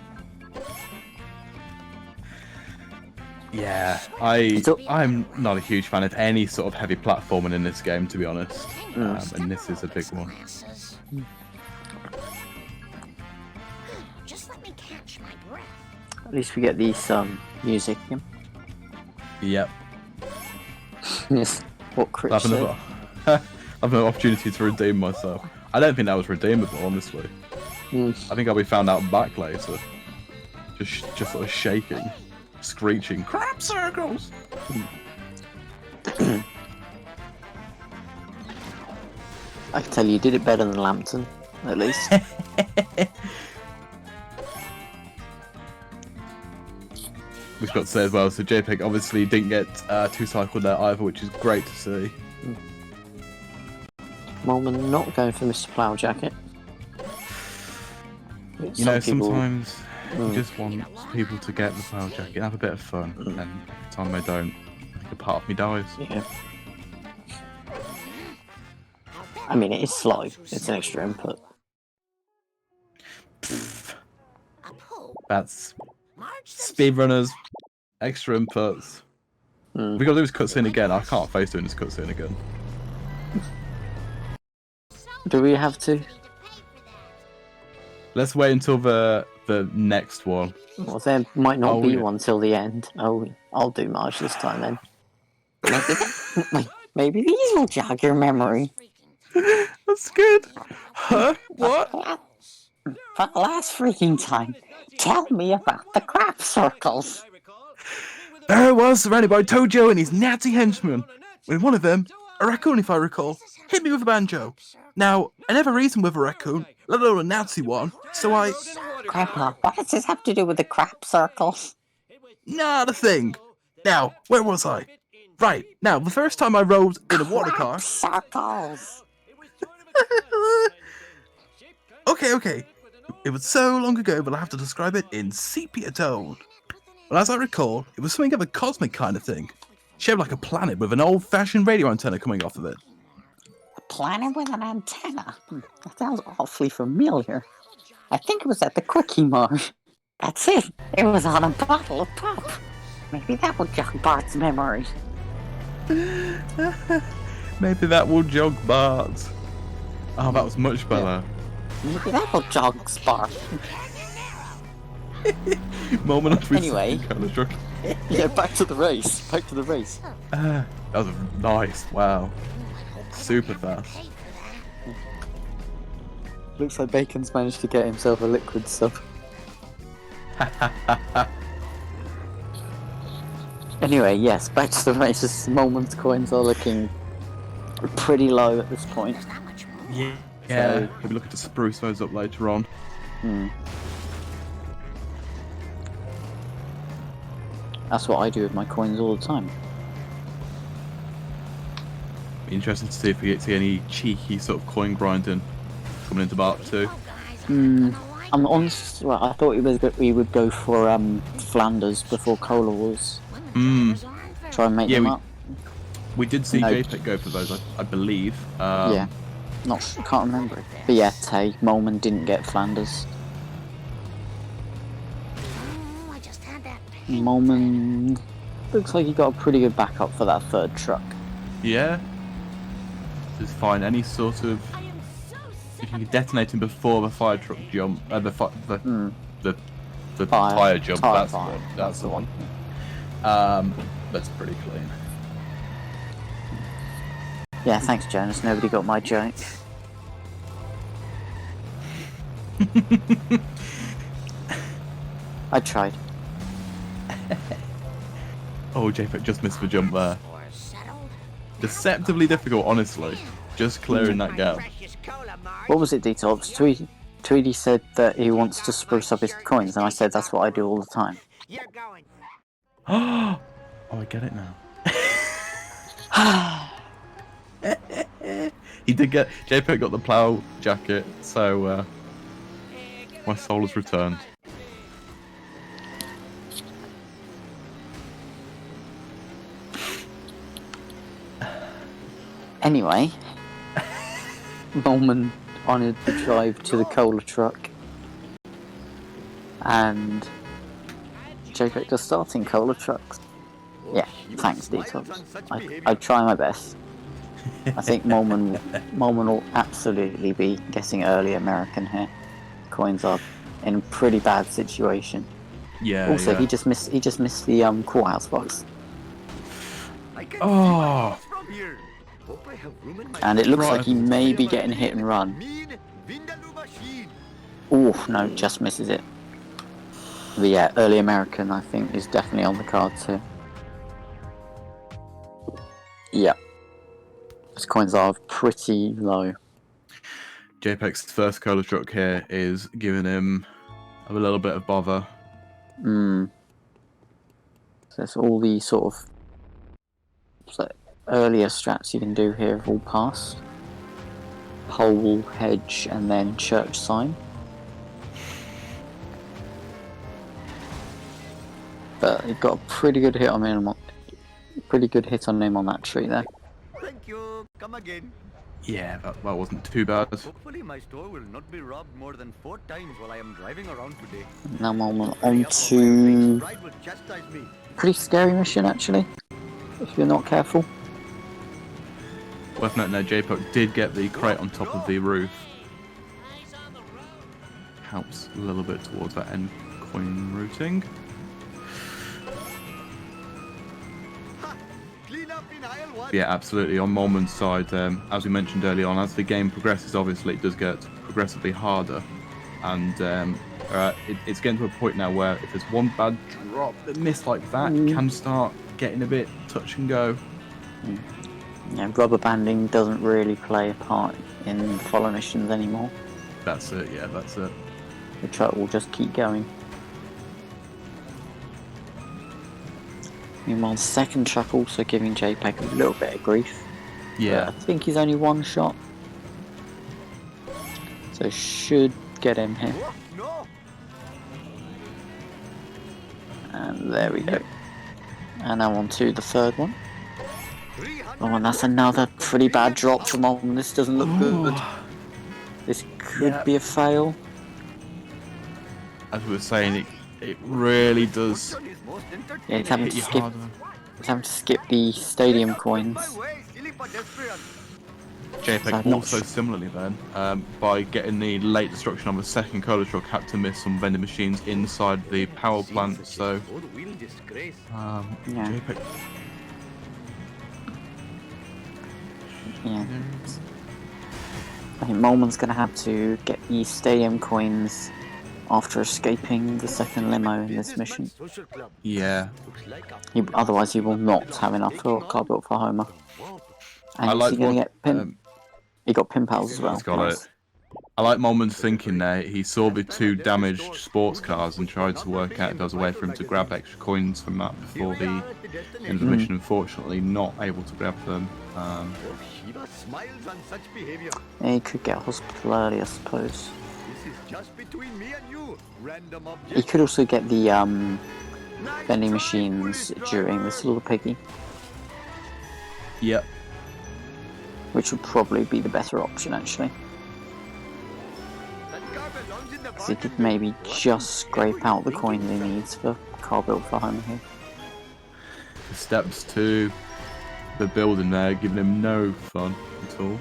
Yeah, I'm not a huge fan of any sort of heavy platforming in this game, to be honest. And this is a big one. Just let me catch my breath. At least we get these music. Yep. Yes. What Chris said. I've no opportunity to redeem myself. I don't think that was redeemable, honestly. I think I'll be found out back later. Just sort of shaking, screeching, crab circles! I can tell you did it better than Lambton, at least. We've got to say as well, so JPEG obviously didn't get two-cycled there either, which is great to see. Moleman not going for Mr. Plowjacket. You know, sometimes you just want people to get the Plowjacket and have a bit of fun, and every time they don't, I think a part of me dies. Yeah. I mean, it is slow. It's an extra input. That's speedrunners, extra inputs. We gotta do this cutscene again. I can't face doing this cutscene again. Do we have to? Let's wait until the next one. Well, there might not be one till the end. Oh, I'll do Marge this time then. Maybe these will jog your memory. That's good. Huh? What? For the last freaking time, tell me about the crab circles. There I was, surrounded by Tojo and his Nazi henchmen. When one of them, a raccoon if I recall, hit me with a banjo. Now, I never reasoned with a raccoon, let alone a Nazi one, so I... Grandpa, what does this have to do with the crab circles? Not a thing. Now, where was I? Right, now, the first time I rode in a water car... Circles! Okay. It was so long ago, but I have to describe it in sepia tone. Well, as I recall, it was something of a cosmic kind of thing. Shaped like a planet with an old-fashioned radio antenna coming off of it. A planet with an antenna? That sounds awfully familiar. I think it was at the Quickie Mart. That's it. It was on a bottle of pop. Maybe that will jog Bart's memory. Maybe that will jog Bart. Oh, that was much better. Maybe that will jog Bart. Moment of Anyway. kind of drunk. Yeah, back to the race. That was nice. Wow. Super fast. Looks like Bacon's managed to get himself a liquid sub. Anyway, yes, back to the races. Moleman's coins are looking pretty low at this point. Yeah. We'll be looking to spruce those up later on. That's what I do with my coins all the time. Be interested to see if we get to see any cheeky sort of coin grinding coming into Mark 2. I'm honest. Well, I thought we would go for Flanders before Cola Wars. Try and make them up. We did see JPEG go for those, I believe. Yeah. Can't remember it. But yeah, Tay, Moleman didn't get Flanders. Moleman looks like he got a pretty good backup for that third truck. Yeah. This is fine. Any sort of... If you can detonate him before the fire truck jump, the tire jump, that's the one. That's pretty clean. Yeah, thanks, Jonas. Nobody got my joke. I tried. Oh, JPEG just missed the jump there. Deceptively difficult, honestly. Just clearing that gap. What was it, Detox? Tweedy said that he wants to spruce up his coins, and I said that's what I do all the time. Oh, I get it now. He did get... JPEG got the plough jacket, so my soul has returned. Anyway, Moleman honoured the drive to the cola truck, and JPEG does starting cola trucks. Yeah, thanks, Detox. I try my best. I think Moleman will absolutely be getting early American here. Coins are in a pretty bad situation. Yeah. Also, yeah. he just missed the courthouse box. Oh. And it looks like he may be getting hit and run. Oh no, just misses it. But yeah, early American I think is definitely on the cards here. Yeah. His coins are pretty low. JPEG's first cola truck here is giving him a little bit of bother. So it's all the sort of earlier strats you can do here have all passed. Pole, hedge, and then church sign. But he got a pretty good hit on him. On that tree there. Thank you. Come again. Yeah, that wasn't too bad. Hopefully my store will not be robbed more than 4 times while I am driving around today. Now I'm on to pretty scary mission actually, if you're not careful. Worth noting, JPEG did get the crate on top of the roof. Helps a little bit towards that end coin routing. Yeah, absolutely. On Moleman's side, as we mentioned early on, as the game progresses, obviously it does get progressively harder, and it's getting to a point now where if there's one bad drop that missed like that, it can start getting a bit touch and go. Yeah, rubber banding doesn't really play a part in follow missions anymore. That's it. Yeah, that's it. The truck will just keep going. Meanwhile, the second truck also giving JPEG a little bit of grief. Yeah. But I think he's only one shot. So should get him here. And there we go. And now on to the third one. Oh, and that's another pretty bad drop from Moleman. This doesn't look good. This could be a fail. As we were saying, it really does. Yeah, he's having to skip the stadium coins. JPEG also similarly then, by getting the late destruction on the second cola truck, had to miss some vending machines inside the power plant. So JPEG. Yeah. I think Moleman's going to have to get the stadium coins after escaping the second limo in this mission. Yeah. Otherwise he will not have enough for car built for Homer. And I like is he going to get pimp? He got pin pals as well. He's got it. I like Moleman's thinking there. He saw the 2 damaged sports cars and tried to work out if there was a way for him to grab extra coins from that before the end of the mission. Unfortunately, not able to grab them. He could get hospital early, I suppose. He could also get the vending machines during this little piggy. Yep. Which would probably be the better option, actually. So he could maybe just scrape out the coins he needs for car built for home here. The steps to the building there, giving him no fun at all.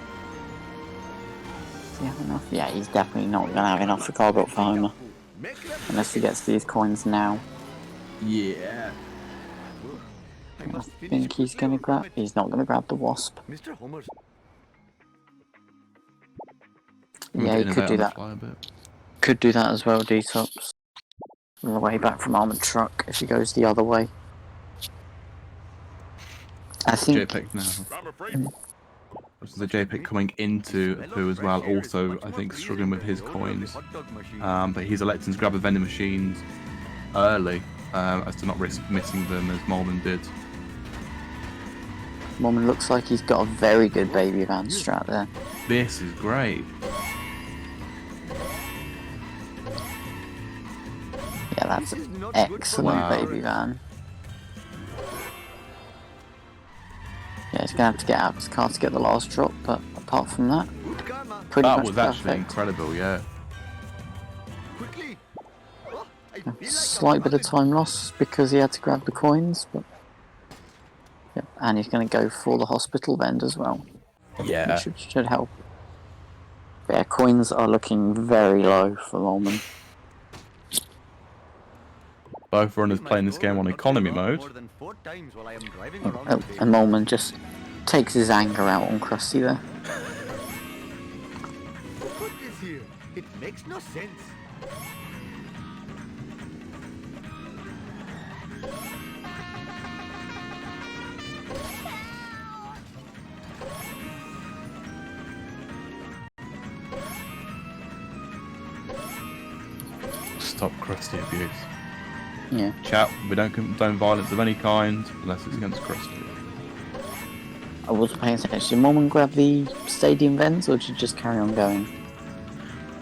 Does he have enough? Yeah, he's definitely not going to have enough for car built for Homer. Unless he gets these coins now. Yeah. I think he's going to grab... He's not going to grab the wasp. Yeah, he could do that. Could do that as well, Detox. On the way back from Armoured Truck, if he goes the other way. I think... JPEG now. The JPEG coming into Apu as well, also, I think, struggling with his coins. But he's electing to grab the vending machines early, as to not risk missing them as Moleman did. Moleman looks like he's got a very good baby van strat there. This is great. Yeah, that's an excellent baby van. Yeah, he's going to have to get out of his car to get the last drop, but apart from that, pretty much was perfect. Actually incredible, yeah. A slight bit of time loss because he had to grab the coins, but yeah, and he's going to go for the hospital vend as well. Yeah. Which should help. But yeah, coins are looking very low for Moleman. Both runners playing this game on economy mode. And Moleman just takes his anger out on Krusty there. It makes no sense. Stop Krusty abuse. Yeah. Chat, we don't condone violence of any kind unless it's against Krusty. I wasn't paying attention. Did Moleman grab the stadium vents or did you just carry on going?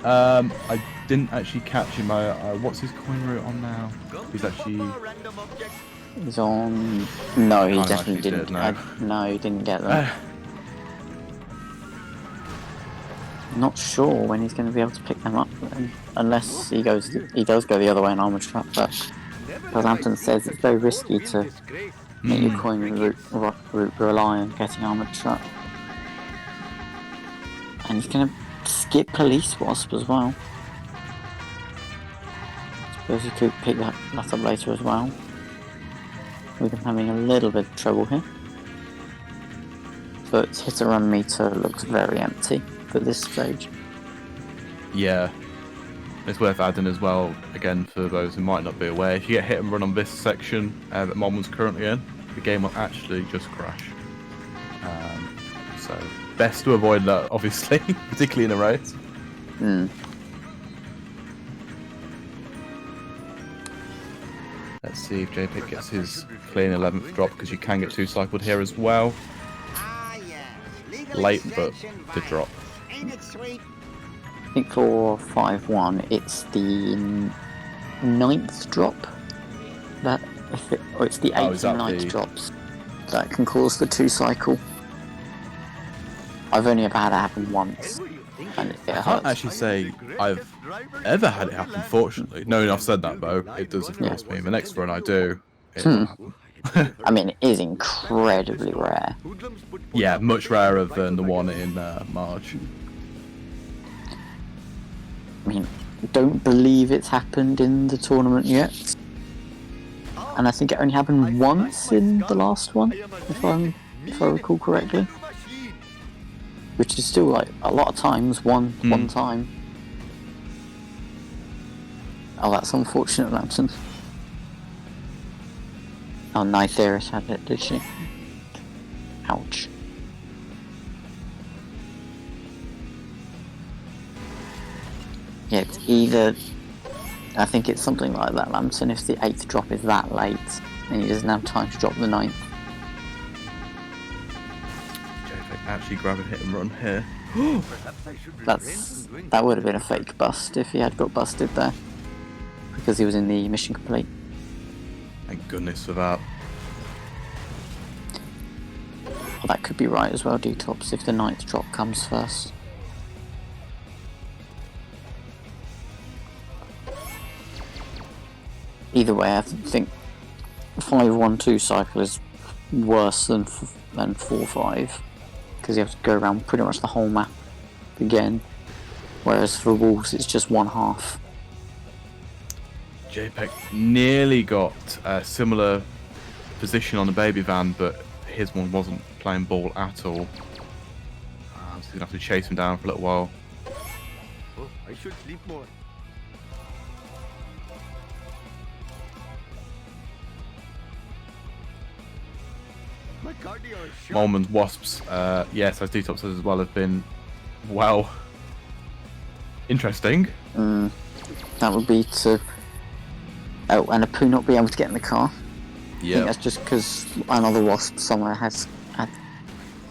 I didn't actually catch him. What's his coin route on now? He's actually... He's on... No, he definitely didn't. No, he didn't get them. Not sure when he's going to be able to pick them up then. Unless he does go the other way in Armoured Truck, but Southampton says it's very risky to make your coin route rely on getting Armoured Truck. And he's going to skip Police Wasp as well. Suppose he could pick that up later as well. We've been having a little bit of trouble here. But hit and run meter looks very empty at this stage. Yeah. It's worth adding as well, again, for those who might not be aware, if you get hit and run on this section that Moleman's currently in, the game will actually just crash. So, best to avoid that, obviously, particularly in a race. Let's see if JPEG gets his clean 11th drop, because you can get 2 cycled here as well. Late, but the drop. I think for 5-1, it's the 9th drop that it's the 8th and 9th drops that can cause the 2 cycle. I've only ever had it happen once, and it hurts. I can't actually say I've ever had it happen, fortunately. No, I've said that though. It does, of course, mean the next run I do, it will happen. I mean, it is incredibly rare. Yeah, much rarer than the one in March. I mean, don't believe it's happened in the tournament yet. And I think it only happened once in the last one, if I recall correctly. Which is still like a lot of times, one time. Oh, that's unfortunate, Lampson. Oh, Nytheris had it, did she? Ouch. Yeah, it's either... I think it's something like that, Lambton. If the 8th drop is that late, and he doesn't have time to drop the 9th. JPEG actually grab a hit and run here. That would have been a fake bust if he had got busted there. Because he was in the mission complete. Thank goodness for that. Well, that could be right as well, D-Tops, if the 9th drop comes first. Either way, I think 5-1-2 cycle is worse than 4-5, because you have to go around pretty much the whole map again, whereas for Wolves it's just one half. JPEG nearly got a similar position on the baby van, but his one wasn't playing ball at all. So he's gonna have to chase him down for a little while. Oh, I should sleep more. My cardio is shot. Moleman's Wasps, yes, as D-Top says as well, have been, well, interesting. That would be to... Oh, and a poo not be able to get in the car. I think that's just because another Wasp somewhere has had...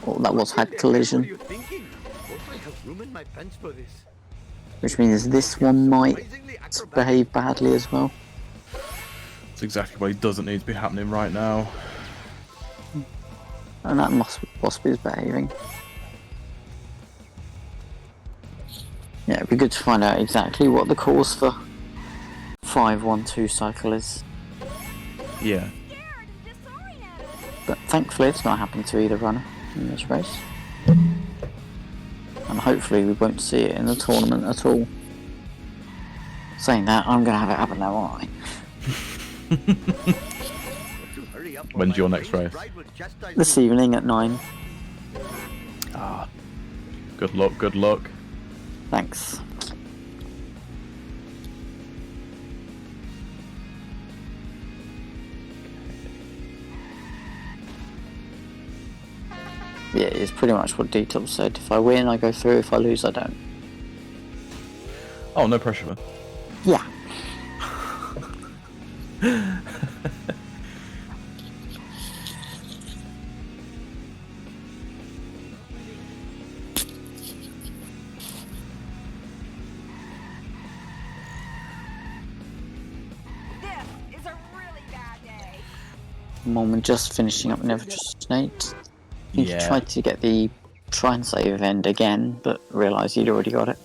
Or that was had collision. What are you thinking? Hope I have room in my pants for this. Which means this one might behave badly as well. That's exactly what doesn't need to be happening right now. And that Wasp is behaving. Yeah, it'd be good to find out exactly what the cause for 5-1-2 cycle is. Yeah. But thankfully it's not happened to either runner in this race. And hopefully we won't see it in the tournament at all. Saying that, I'm going to have it happen now, aren't I? When's your next race? This evening at 9. Ah, good luck, good luck. Thanks. Yeah, it's pretty much what D-Top said. If I win, I go through. If I lose, I don't. Oh, no pressure, man. Yeah. This is a really bad day. Moleman just finishing up Never Trust Nate. He Yeah. tried to get the try and save end again, but realised he'd already got it.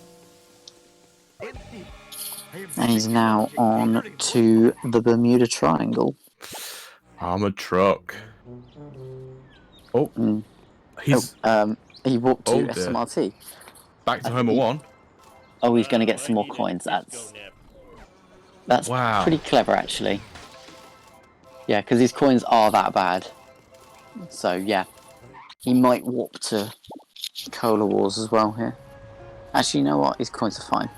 And he's now on to the Bermuda Triangle. Armored truck. Oh, he's He walked to Oh, dear. SMRT. back to Homer 1. Oh, he's going to get some more coins. That's Wow. pretty clever, actually. Yeah, because his coins are that bad. So, yeah. He might warp to Cola Wars as well here. Actually, you know what? His coins are fine.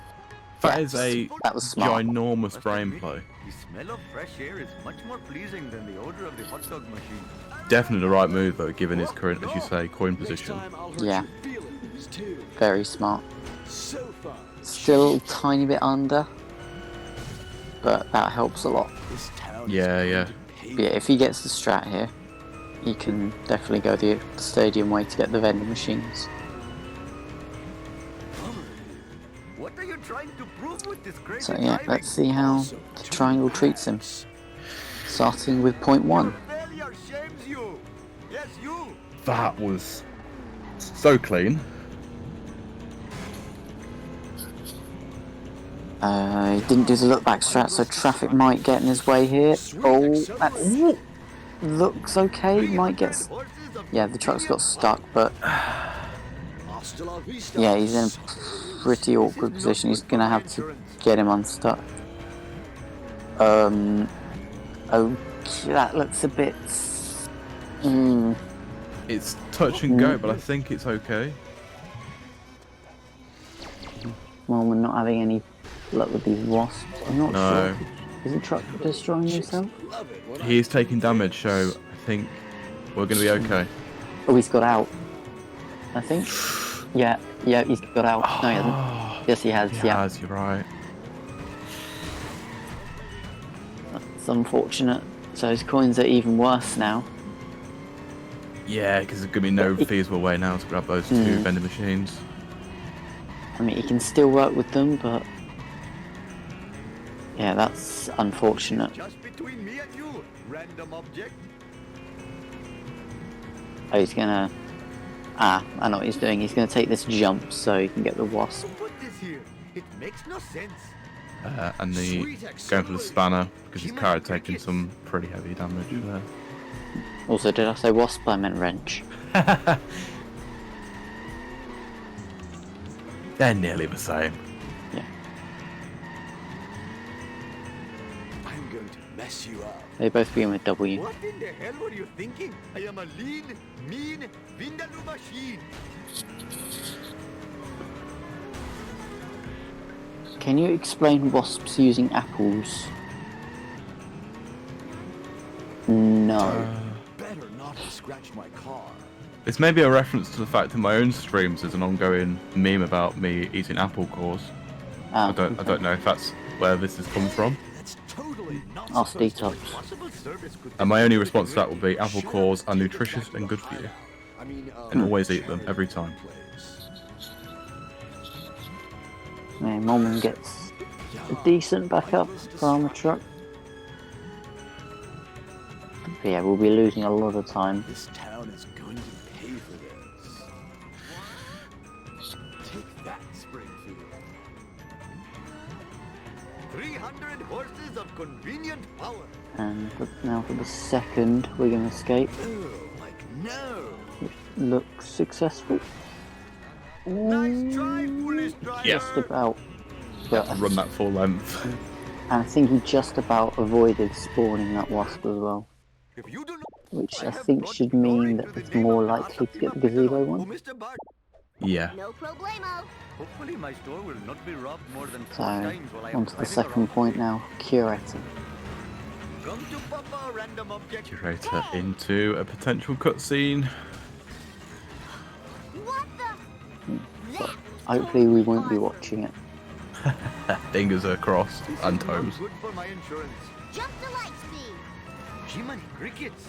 That Yeah, is a that was smart. ginormous brain play. The smell of fresh air is much more pleasing than the odor of the hot dog machine. Definitely the right move, though, given his current, as you say, coin position. Yeah. Very smart. Still a tiny bit under. But that helps a lot. Yeah, yeah. But yeah, if he gets the strat here, he can definitely go the stadium way to get the vending machines. What are you trying to prove with this crazy So yeah, driving? let's see how the triangle treats him. Starting with point 1. Failure shames you. Yes, you. That was so clean. He didn't do the look back strat, so traffic might get in his way here. Oh, that looks okay. Might get. Yeah, the truck's got stuck, but yeah, he's in a pretty awkward position. He's gonna have to get him unstuck. Okay, that looks a bit. It's touch and go, but I think it's okay. Well, we're not having any luck with these wasps. I'm not No. sure. Is the truck destroying himself? He is taking damage, so I think we're going to be okay. Oh, he's got out. I think. Yeah, he's got out. No, he hasn't. Yes, he has. He Yeah, has, you're right. it's unfortunate. So his coins are even worse now. Yeah, because there's going to be no feasible way now to grab those two vending machines. I mean, he can still work with them, but yeah, that's unfortunate. Just between me and you, random object. Oh, he's gonna. I know what he's doing. He's gonna take this jump so he can get the wasp. Put this here. It makes no sense. And the going for the spanner because his car had taken some pretty heavy damage there. Also, did I say wasp? I meant wrench. They're nearly the same. Yeah. I'm going to mess you up. They both begin with W. What in the hell were you thinking? I am a lean, mean, Vindaloo machine. Can you explain wasps using apples? No. Better not scratch my car. It's maybe a reference to the fact that my own streams there's an ongoing meme about me eating apple cores. I don't know if that's where this has come from. That's totally not Ask detox. And my only response to that would be apple cores are nutritious and good for you. And always eat them every time. Yeah, Moleman gets a decent backup for armor truck. But yeah, we'll be losing a lot of time. This town is going to pay for this. Take that, Springfield. 300 horses of convenient power. And now for the second, we're going to escape. Like no. Looks successful. Nice try, foolish driver. Just about. But Run that full length. and I think he just about avoided spawning that wasp as well. If you do not, Which I think should mean that it's more likely to get the gazebo one. Mr. Bart. Yeah. No problemo. Hopefully my store will not be robbed more than 4 So, times while I am on to the driving second around. point now, curating. Come to Papa, random object. Curator into a potential cutscene. What the? But hopefully we won't be watching it. Fingers are crossed and toes. Good for my insurance. Jump to light speed. Jiminy crickets.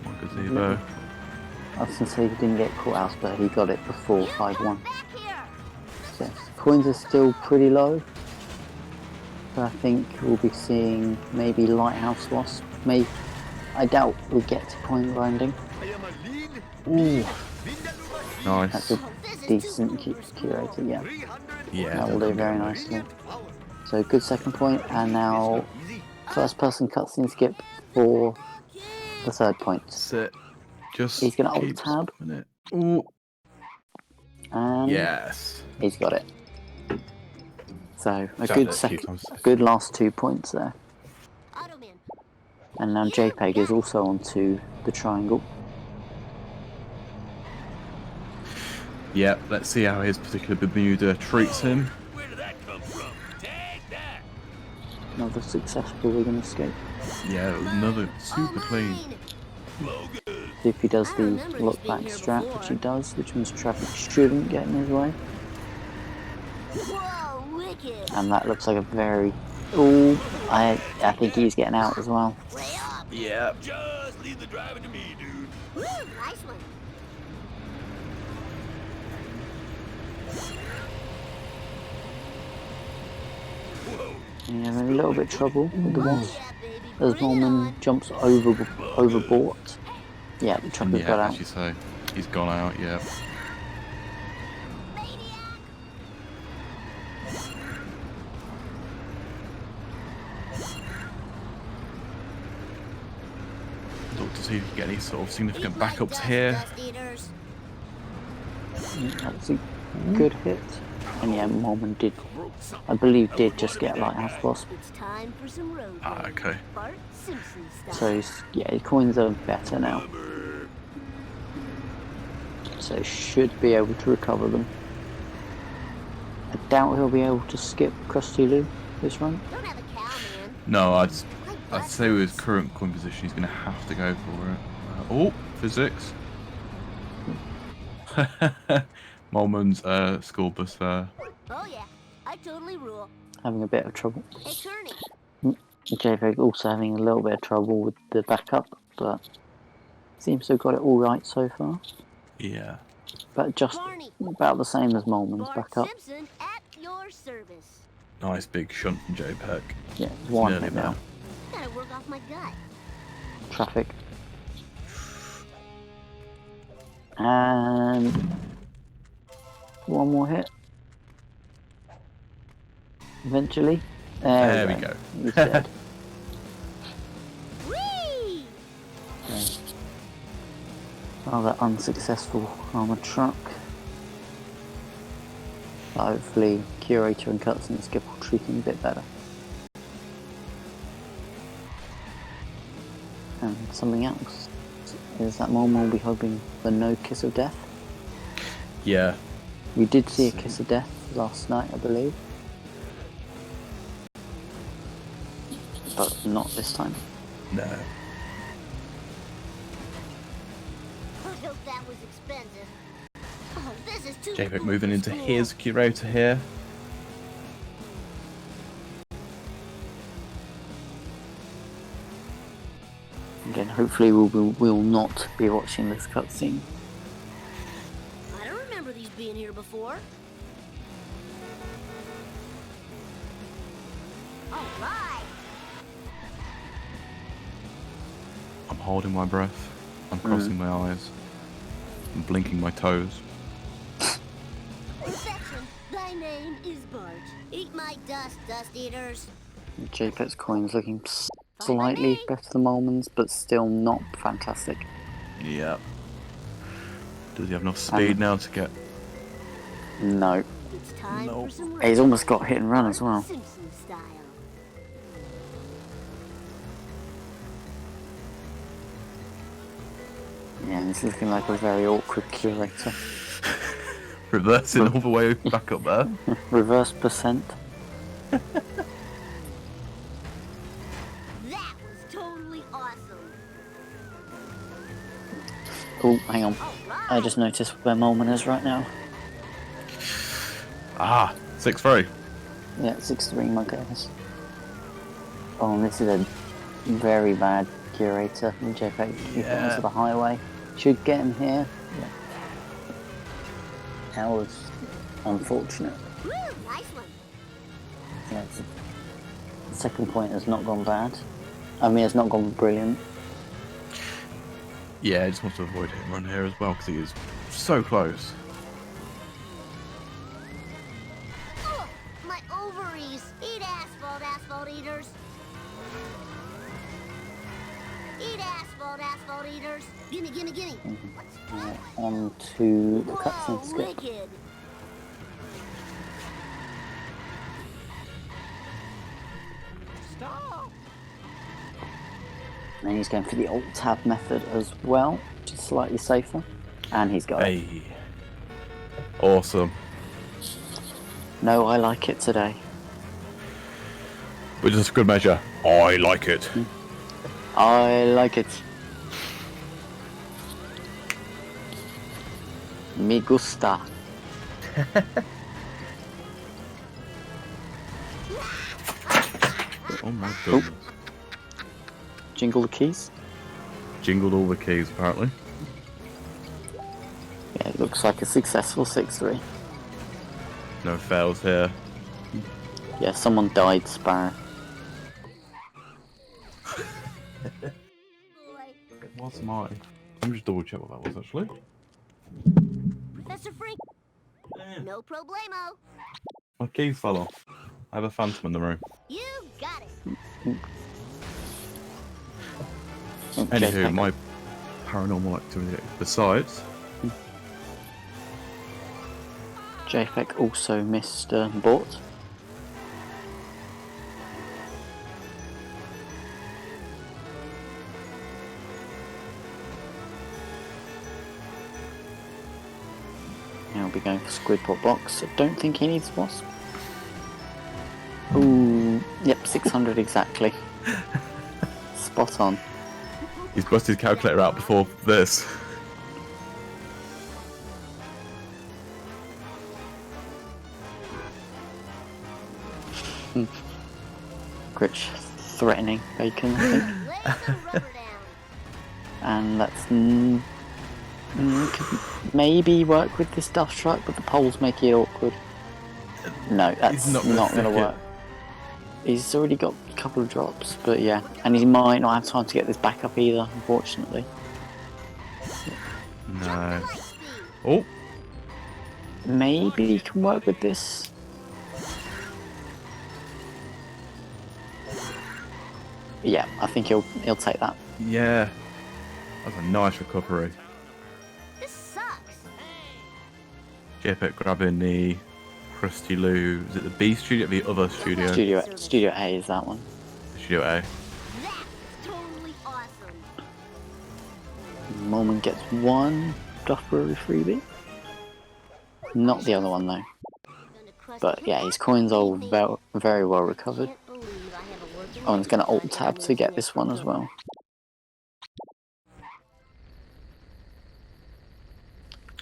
One gazebo. I was going to say he didn't get caught out, but he got it before 5-1. Back here. So yes, coins are still pretty low. So I think we'll be seeing maybe Lighthouse Wasp. Maybe, I doubt we'll get to coin grinding. I am a lean, Ooh, Nice. that's a decent curator, yeah. Yeah. That will do very nicely. So good second point, and now first person cutscene skip for the third point. That's it. Just He's gonna alt keep tab. spamming it. Ooh. And Yes. he's got it. So a Done good it a few times. a good last 2 points there. Automan. And now JPEG is also onto the triangle. Yep, let's see how his particular Bermuda treats him. Where did that come from? Take that! Another successful Wigan escape. Yeah, another super clean. See if he does the look back strat, which he does, which means traffic shouldn't get in his way. Whoa, wicked. And that looks like a very... Ooh, I think he's getting out as well. Way up. Yeah. Just leave the driving to me, dude. Woo, nice one. And he's having a little bit of trouble with the wasp. Yeah, baby. As Bring it Moleman on. jumps overboard. Yeah, the truck has got Yeah, out. as you say. He's gone out, yeah. Maniac. Look to see if you get any sort of significant Eat like backups dust, here. dust eaters. That was a good hit. And yeah, Moleman did, I believe, did just get Lighthouse Wasp. It's time for some road. Ah, rage. okay. Bart Simpson style. So yeah, his coins are better now. So should be able to recover them. I doubt he'll be able to skip Krusty Lou this run. Don't have a cow, man. No, I'd Like say with his current coin position, he's going to have to go for it. Oh, physics. Moleman's school bus there. Oh yeah. I totally rule. Having a bit of trouble. Hey, Kearney. JPEG also having a little bit of trouble with the backup, but seems to have got it all right so far. Yeah. But just Barney. about the same as Moleman's Bart backup. Simpson at your service. Nice big shunt from JPEG. Yeah, It's one nearly hit now. Gotta work off my gut. Traffic. And one more hit. Eventually. There we go. He's dead. Whee! Okay. Rather unsuccessful armoured truck. But hopefully Curator and Cutscene Skip will treat him a bit better. And something else is that Moleman will be hoping for no Kiss of Death. Yeah. We did see a Kiss of Death last night, I believe. But not this time. No. I hope that was expensive. Oh, this is too JPEG cool moving for into school. his Curator here. Again, hopefully we'll not be watching this cutscene. I don't remember these being here before. All right. I'm holding my breath. I'm crossing my eyes. I'm blinking my toes. Section, thy name is Bart. Eat my dust, dust eaters. JPEG's coin's looking slightly better than Moleman's, but still not fantastic. Yeah. Does he have enough speed now to get... No. It's time for some He's almost got hit and run as well. Simpson style. Yeah, this is looking like a very awkward Curator. Reversing all the way back up there. Reverse percent. That was totally awesome. Oh, hang on. All right. I just noticed where Moleman is right now. Ah, 6-3. Yeah, 6-3, my goodness. Oh, and this is a very bad Curator. And JPEG keep it onto the highway. Should get him here. Yeah. That was unfortunate. Woo, nice one. Yeah, the second point has not gone bad. I mean, it's not gone brilliant. Yeah, I just want to avoid hit and run here as well because he is so close. Ugh, my ovaries. Eat asphalt, asphalt eaters. Eat asphalt, asphalt eaters. Gimme, gimme, gimme. On to the Whoa, cutscene skip. wicked. Stop. And he's going for the Alt-Tab method as well, which is slightly safer. And he's got it. Hey. Awesome. No, I like it today. Which is a good measure. I like it. I like it. Me gusta. Oh my goodness. Jingle the keys. Jingled all the keys apparently. Yeah, it looks like a successful 6-3. No fails here. Yeah, someone died, Sparrow. What's mine? Let me just double check what that was actually. Professor Frank. No problemo. My keys fell off. I have a phantom in the room. You got it. Anywho, my paranormal activity. Besides, JPEG also missed Bort. Now we'll be going for Squidpot Box. I don't think he needs Wasp. Ooh, yep, 600 exactly. Spot on. he's busted his calculator out before this. Gritch threatening Bacon, I think. Let's the rubber down. And let's could maybe work with this dust truck, but the poles make it awkward. No, that's He's not not going to gonna work. He's already got a couple of drops, but yeah. And he might not have time to get this back up either, unfortunately. No. Oh, Maybe he can work with this. Yeah, I think he'll take that. yeah. That was a nice recovery. This sucks. JPEG grabbing the Krusty Lou. Is it the B studio? The other studio? Studio A is that one. Studio A. That's totally awesome. Moleman gets one Duff Brewery freebie. Not the other one though. But yeah, his coins are very well recovered. Oh, and he's going to alt tab to get this one as well.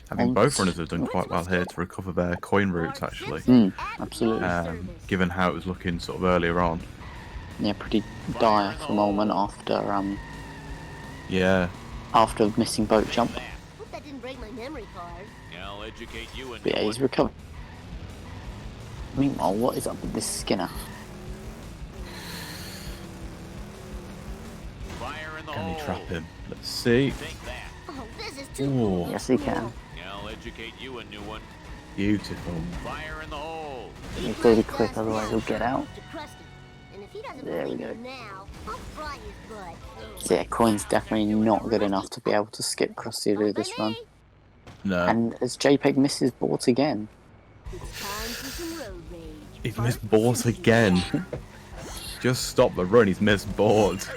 I think both runners have done quite well here to recover their coin routes, actually. Absolutely. Given how it was looking sort of earlier on. Yeah, pretty dire for Moleman Yeah. after missing boat jump. Hope that didn't break my memory card. I'll educate you in But yeah, he's recovered. Meanwhile, what is up with this Skinner? Fire in the Can he hole. trap him? Let's see. Take that. Oh, this is too Ooh, Yes, he can. I'll educate you a new one. beautiful. Fire in the hole. He's pretty quick, otherwise he'll get out. And if he doesn't There we believe go. me now, I'll fry his butt. So yeah, coin's definitely not good enough to be able to skip Krusty Lou this run. No. And as JPEG misses Bort again. It's time for some road rage. He's missed Bort again. Just stop the run, he's missed Bort.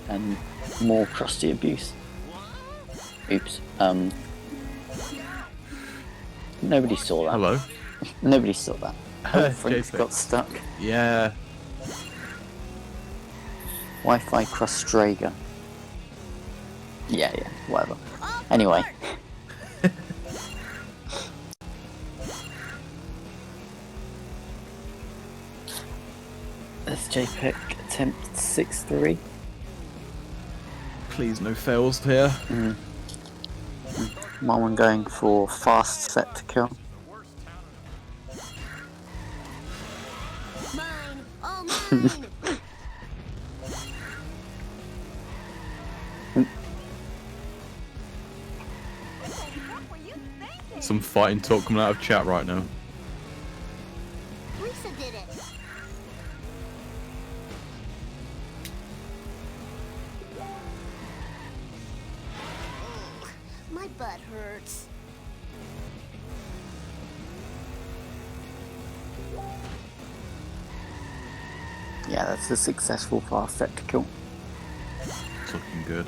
And more Krusty abuse. Oops. Nobody saw that. Hello? Nobody saw that. Oh, Frank's JPEG. got stuck. Yeah. Wi-Fi Crustrager. Yeah, whatever. Anyway. Let's JPEG attempt 6-3. Please, no fails here. Moleman going for fast set to kill. Mine, all mine. Some fighting talk coming out of chat right now. Lisa did it. My butt hurts. Yeah, that's a successful fast set to kill. It's looking good.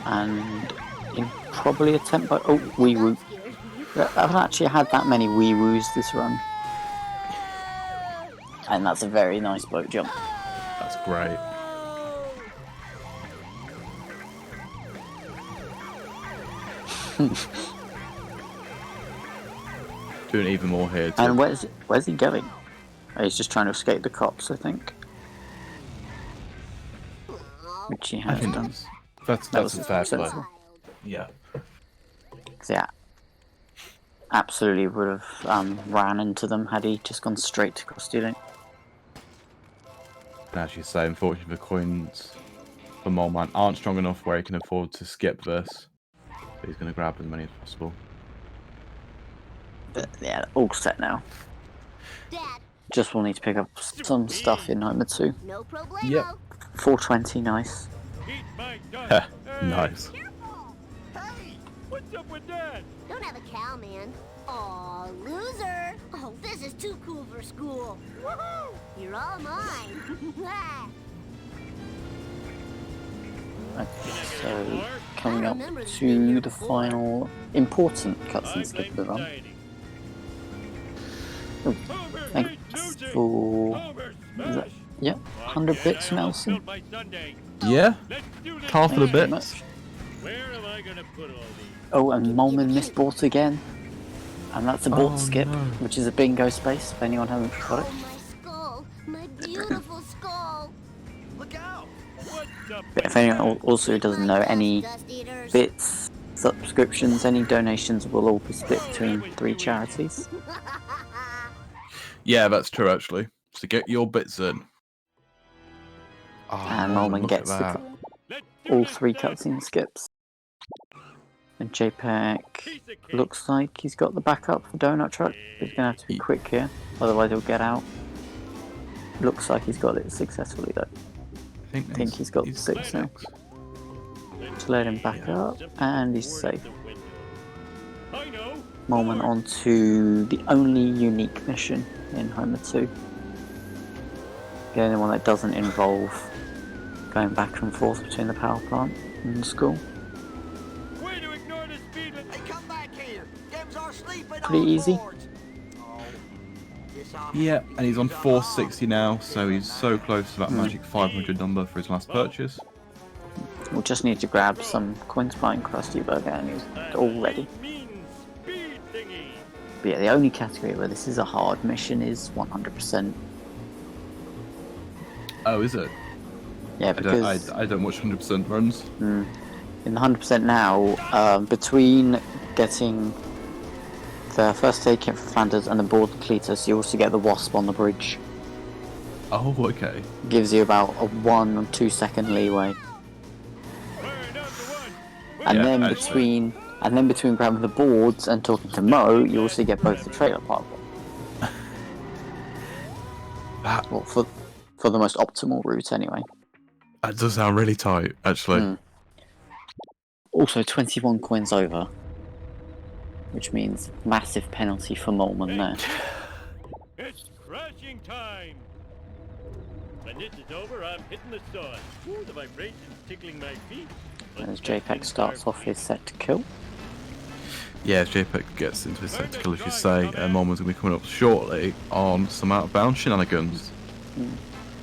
And in probably attempt by wee woo. I haven't actually had that many wee woos this run. And that's a very nice boat jump. That's great. Doing even more here too. And where's he going? Oh, he's just trying to escape the cops, I think. Which he I has think done. that's was a fair play. sensible. Yeah. Yeah, absolutely would have ran into them had he just gone straight to Krusty Lou. And as you say, unfortunately the coins for Moleman aren't strong enough where he can afford to skip this. But he's going to grab as many as possible. But yeah, all set now. Dad, Just will need to pick up some stuff in Homer 2. no problemo. Yep. 420, nice. Eat my dust. Nice. Hey, what's up with that? Don't have a cow, man. Aw, loser. Oh, this is too cool for school. Woohoo! You're all mine. So, coming up to the final important cutscene skip of the run. Oh, thanks for... Is that, yeah, 100 bits, Nelson. Yeah? Half of the Thank you very bits. much. Where am I gonna put all these? Oh, and Moleman misbought again. And that's a bought skip, no. which is a bingo space, if anyone hasn't got it. Oh, my skull. My beautiful skull. Look out! What the? But if anyone also doesn't know, any Dust eaters. bits, subscriptions, any donations will all be split between 3 charities. Yeah, that's true actually. So get your bits in. Oh, And Moleman, Moleman look at gets that. all 3 cutscene skips. And JPEG looks like he's got the backup for Donut Truck, but he's going to have to be quick here, otherwise he'll get out. Looks like he's got it successfully though. I think he's got 6 now. Just let him back up, and he's safe. I know. Moleman on to the only unique mission in Homer 2. The only one that doesn't involve going back and forth between the power plant and the school. Way to ignore the speed limit. Hey, come back here. Them's our sleeping Pretty on easy. boards. Oh, guess I'll Yeah, have to and he's on use up 460 now, so he's so close to that magic 500 number for his last purchase. We'll just need to grab some Quince Pie and Krusty Burger and he's all ready. Mean speed thingy. But yeah, the only category where this is a hard mission is 100%. Oh, is it? Yeah, because I don't watch 100% runs. in the 100% now, between getting the first aid kit for Flanders and the board and Cletus, you also get the Wasp on the bridge. Oh, okay. Gives you about a 1 or 2 second leeway. Burn out the one. And Yeah, then actually. between grabbing the boards and talking to Mo, you also get both the trailer park. That, Well, for the most optimal route anyway. that does sound really tight, actually. Mm. Also 21 coins over, which means massive penalty for Moleman there. It's crashing time. When this is over, I'm hitting the soil. Ooh, the vibrations tickling my feet. As JPEG starts off his set to kill. Yeah, JPEG gets into his set to kill, as you say, and Moleman's going to be coming up shortly on some out-of-bounds shenanigans.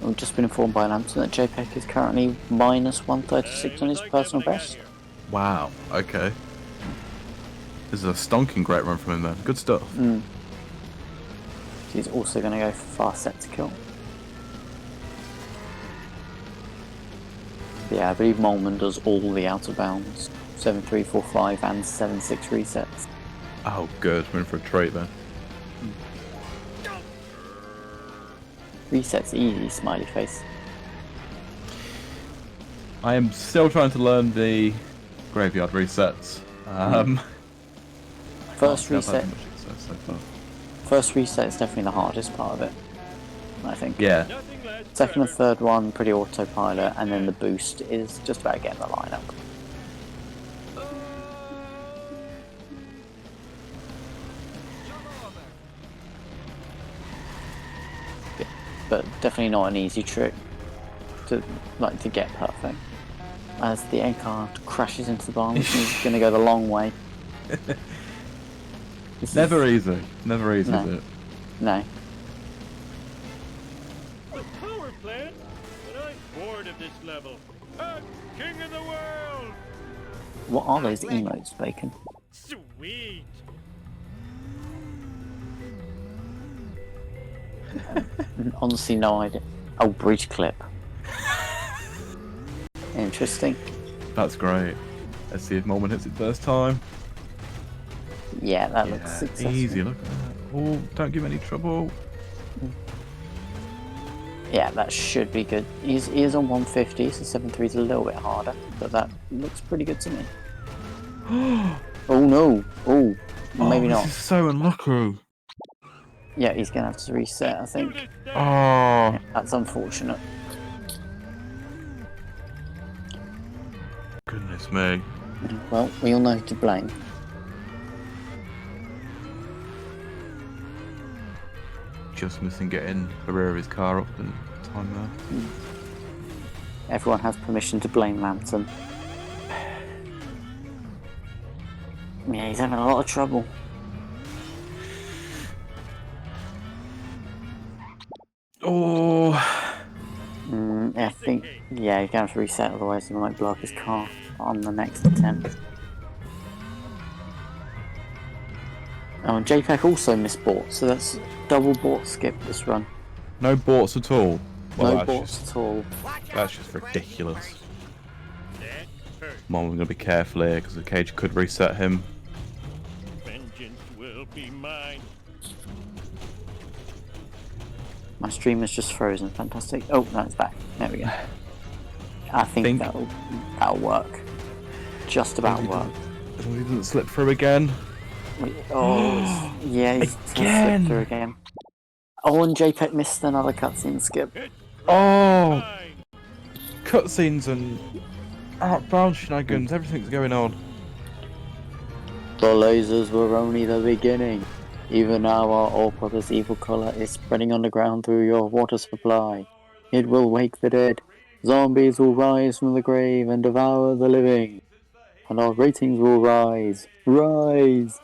We've just been informed by Lantern that JPEG is currently minus 136 on his personal best. Wow, okay. This is a stonking great run from him then. Good stuff. He's also going to go for fast set to kill. But yeah, I believe Moleman does all the out of bounds. 7-3-4-5 and 7-6 resets. Oh, good. We're in for a treat then. Resets easy, smiley face. I am still trying to learn the graveyard resets. First I've had reset. much success so far. First reset is definitely the hardest part of it, I think. Yeah. Nothing lasts Second and forever. third one, pretty autopilot, and then the boost is just about getting the line up. Yeah, but definitely not an easy trick to get perfect. As the end card crashes into the barn, which means it's going to go the long way. This Never is, easy. Never easy, No. is it? No. A power plant? But I'm bored of this level. I'm king of the world. What are those emotes, Bacon? Sweet. Honestly, no idea. Oh, bridge clip. Interesting. That's great. Let's see if Moleman hits it first time. Yeah, that looks Yeah, successful. easy. Look at that. Oh, don't give him any trouble. Yeah, that should be good. He is on 150, so 7-3 is a little bit harder, but that looks pretty good to me. Oh no! Oh, maybe this not. is so unlucky. Yeah, he's gonna have to reset, I think. Oh, That's unfortunate. goodness me. Well, we all know who to blame. Just missing getting the rear of his car up in time there. Everyone has permission to blame Lantern. Yeah, he's having a lot of trouble. Oh, I think, yeah, he's going to have to reset, otherwise he might blow up his car on the next attempt. Oh, and JPEG also missed bought, so that's double bought skip this run. No borts at all. Well, No boughts at all. That's just ridiculous. Mom, we're gonna be careful here because the cage could reset him. Vengeance will be mine. My stream is just frozen. Fantastic. Oh, no, it's back. There we go. I think that'll work. Just about work. As long as he doesn't slip through again. Oh, yeah, he's slipped through again. Oh, and JPEG missed another cutscene skip. Oh! Cutscenes and outbound shenanigans, everything's going on. The lasers were only the beginning. Even now our all-purpose evil colour is spreading underground through your water supply. It will wake the dead. Zombies will rise from the grave and devour the living. And our ratings will rise, rise,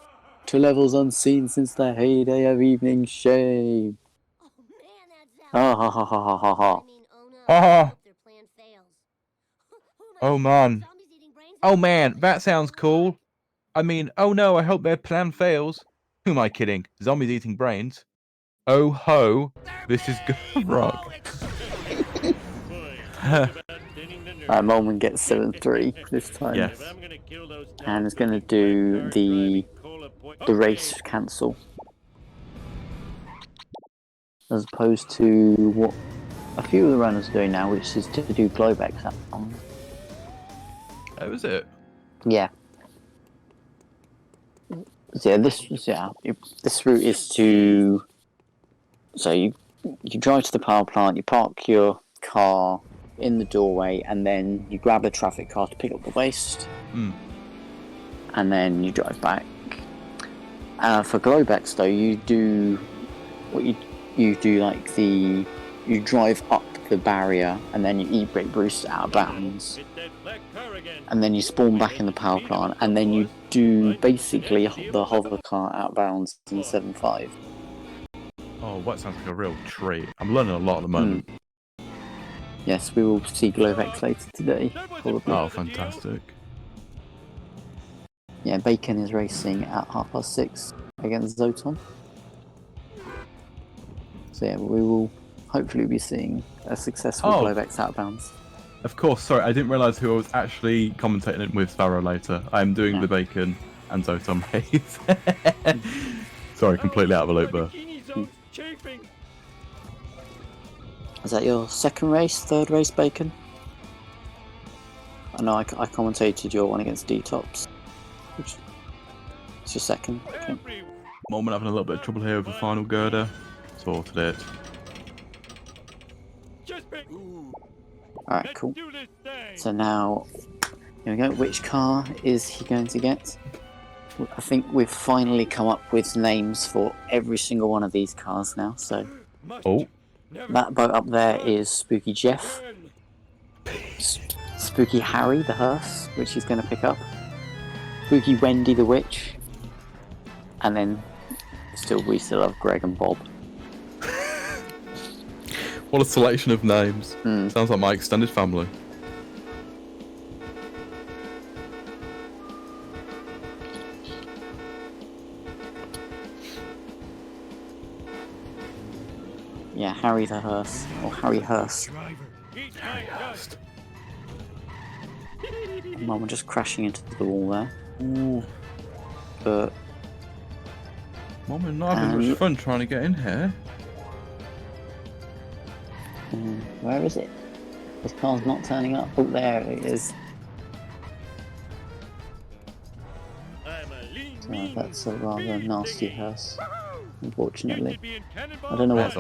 to levels unseen since the heyday of evening shade. Ah ha ha ha ha ha ha. Ah! Oh man. Oh man, that sounds cool. I mean, oh no, I hope their plan fails. Who am I kidding? Zombies eating brains? Oh ho, this is gonna rock. Moleman gets 7-3 this time. Yes. And is going to do the race cancel. As opposed to what a few of the runners are doing now, which is to do glowback sounds. Oh, is it? Yeah. So this route is to. So you drive to the power plant, you park your car in the doorway, and then you grab a traffic car to pick up the waste. And then you drive back. For glowbacks though, you do what you do like you drive up the barrier and then you e-brake boost out of bounds, and then you spawn back in the power plant, and then you do basically the hover car out of bounds in 7.5. Oh, that sounds like a real treat. I'm learning a lot at the moment. Yes, we will see glowbacks later today, probably. Oh, fantastic. Yeah, Bacon is racing at 6:30 against Zoton. So yeah, we will hopefully be seeing a successful glowbacks out of bounds. Of course, sorry, I didn't realise who I was actually commentating with Sparrow later. I'm doing the Bacon and Zoton race. Sorry, completely out of the loop there. Is that your second race, third race, Bacon? I know I commentated your one against Detox. Which it's your second. Okay. Moleman having a little bit of trouble here with the final girder. Sorted it. Alright, cool. So now, here we go. Which car is he going to get? I think we've finally come up with names for every single one of these cars now. So, that boat up there is Spooky Jeff. Spooky Harry, the hearse, which he's going to pick up. Spooky Wendy, the witch. And then, we still have Greg and Bob. What a selection of names. Sounds like my extended family. Yeah, Harry the hearse, or Harry Hurst. Harry Hurst. Mum, we're just crashing into the wall there. Ooh. But Mum and I having much fun trying to get in here. Where is it? This car's not turning up. Oh, there it is. So that's a rather nasty hearse, unfortunately. I don't know what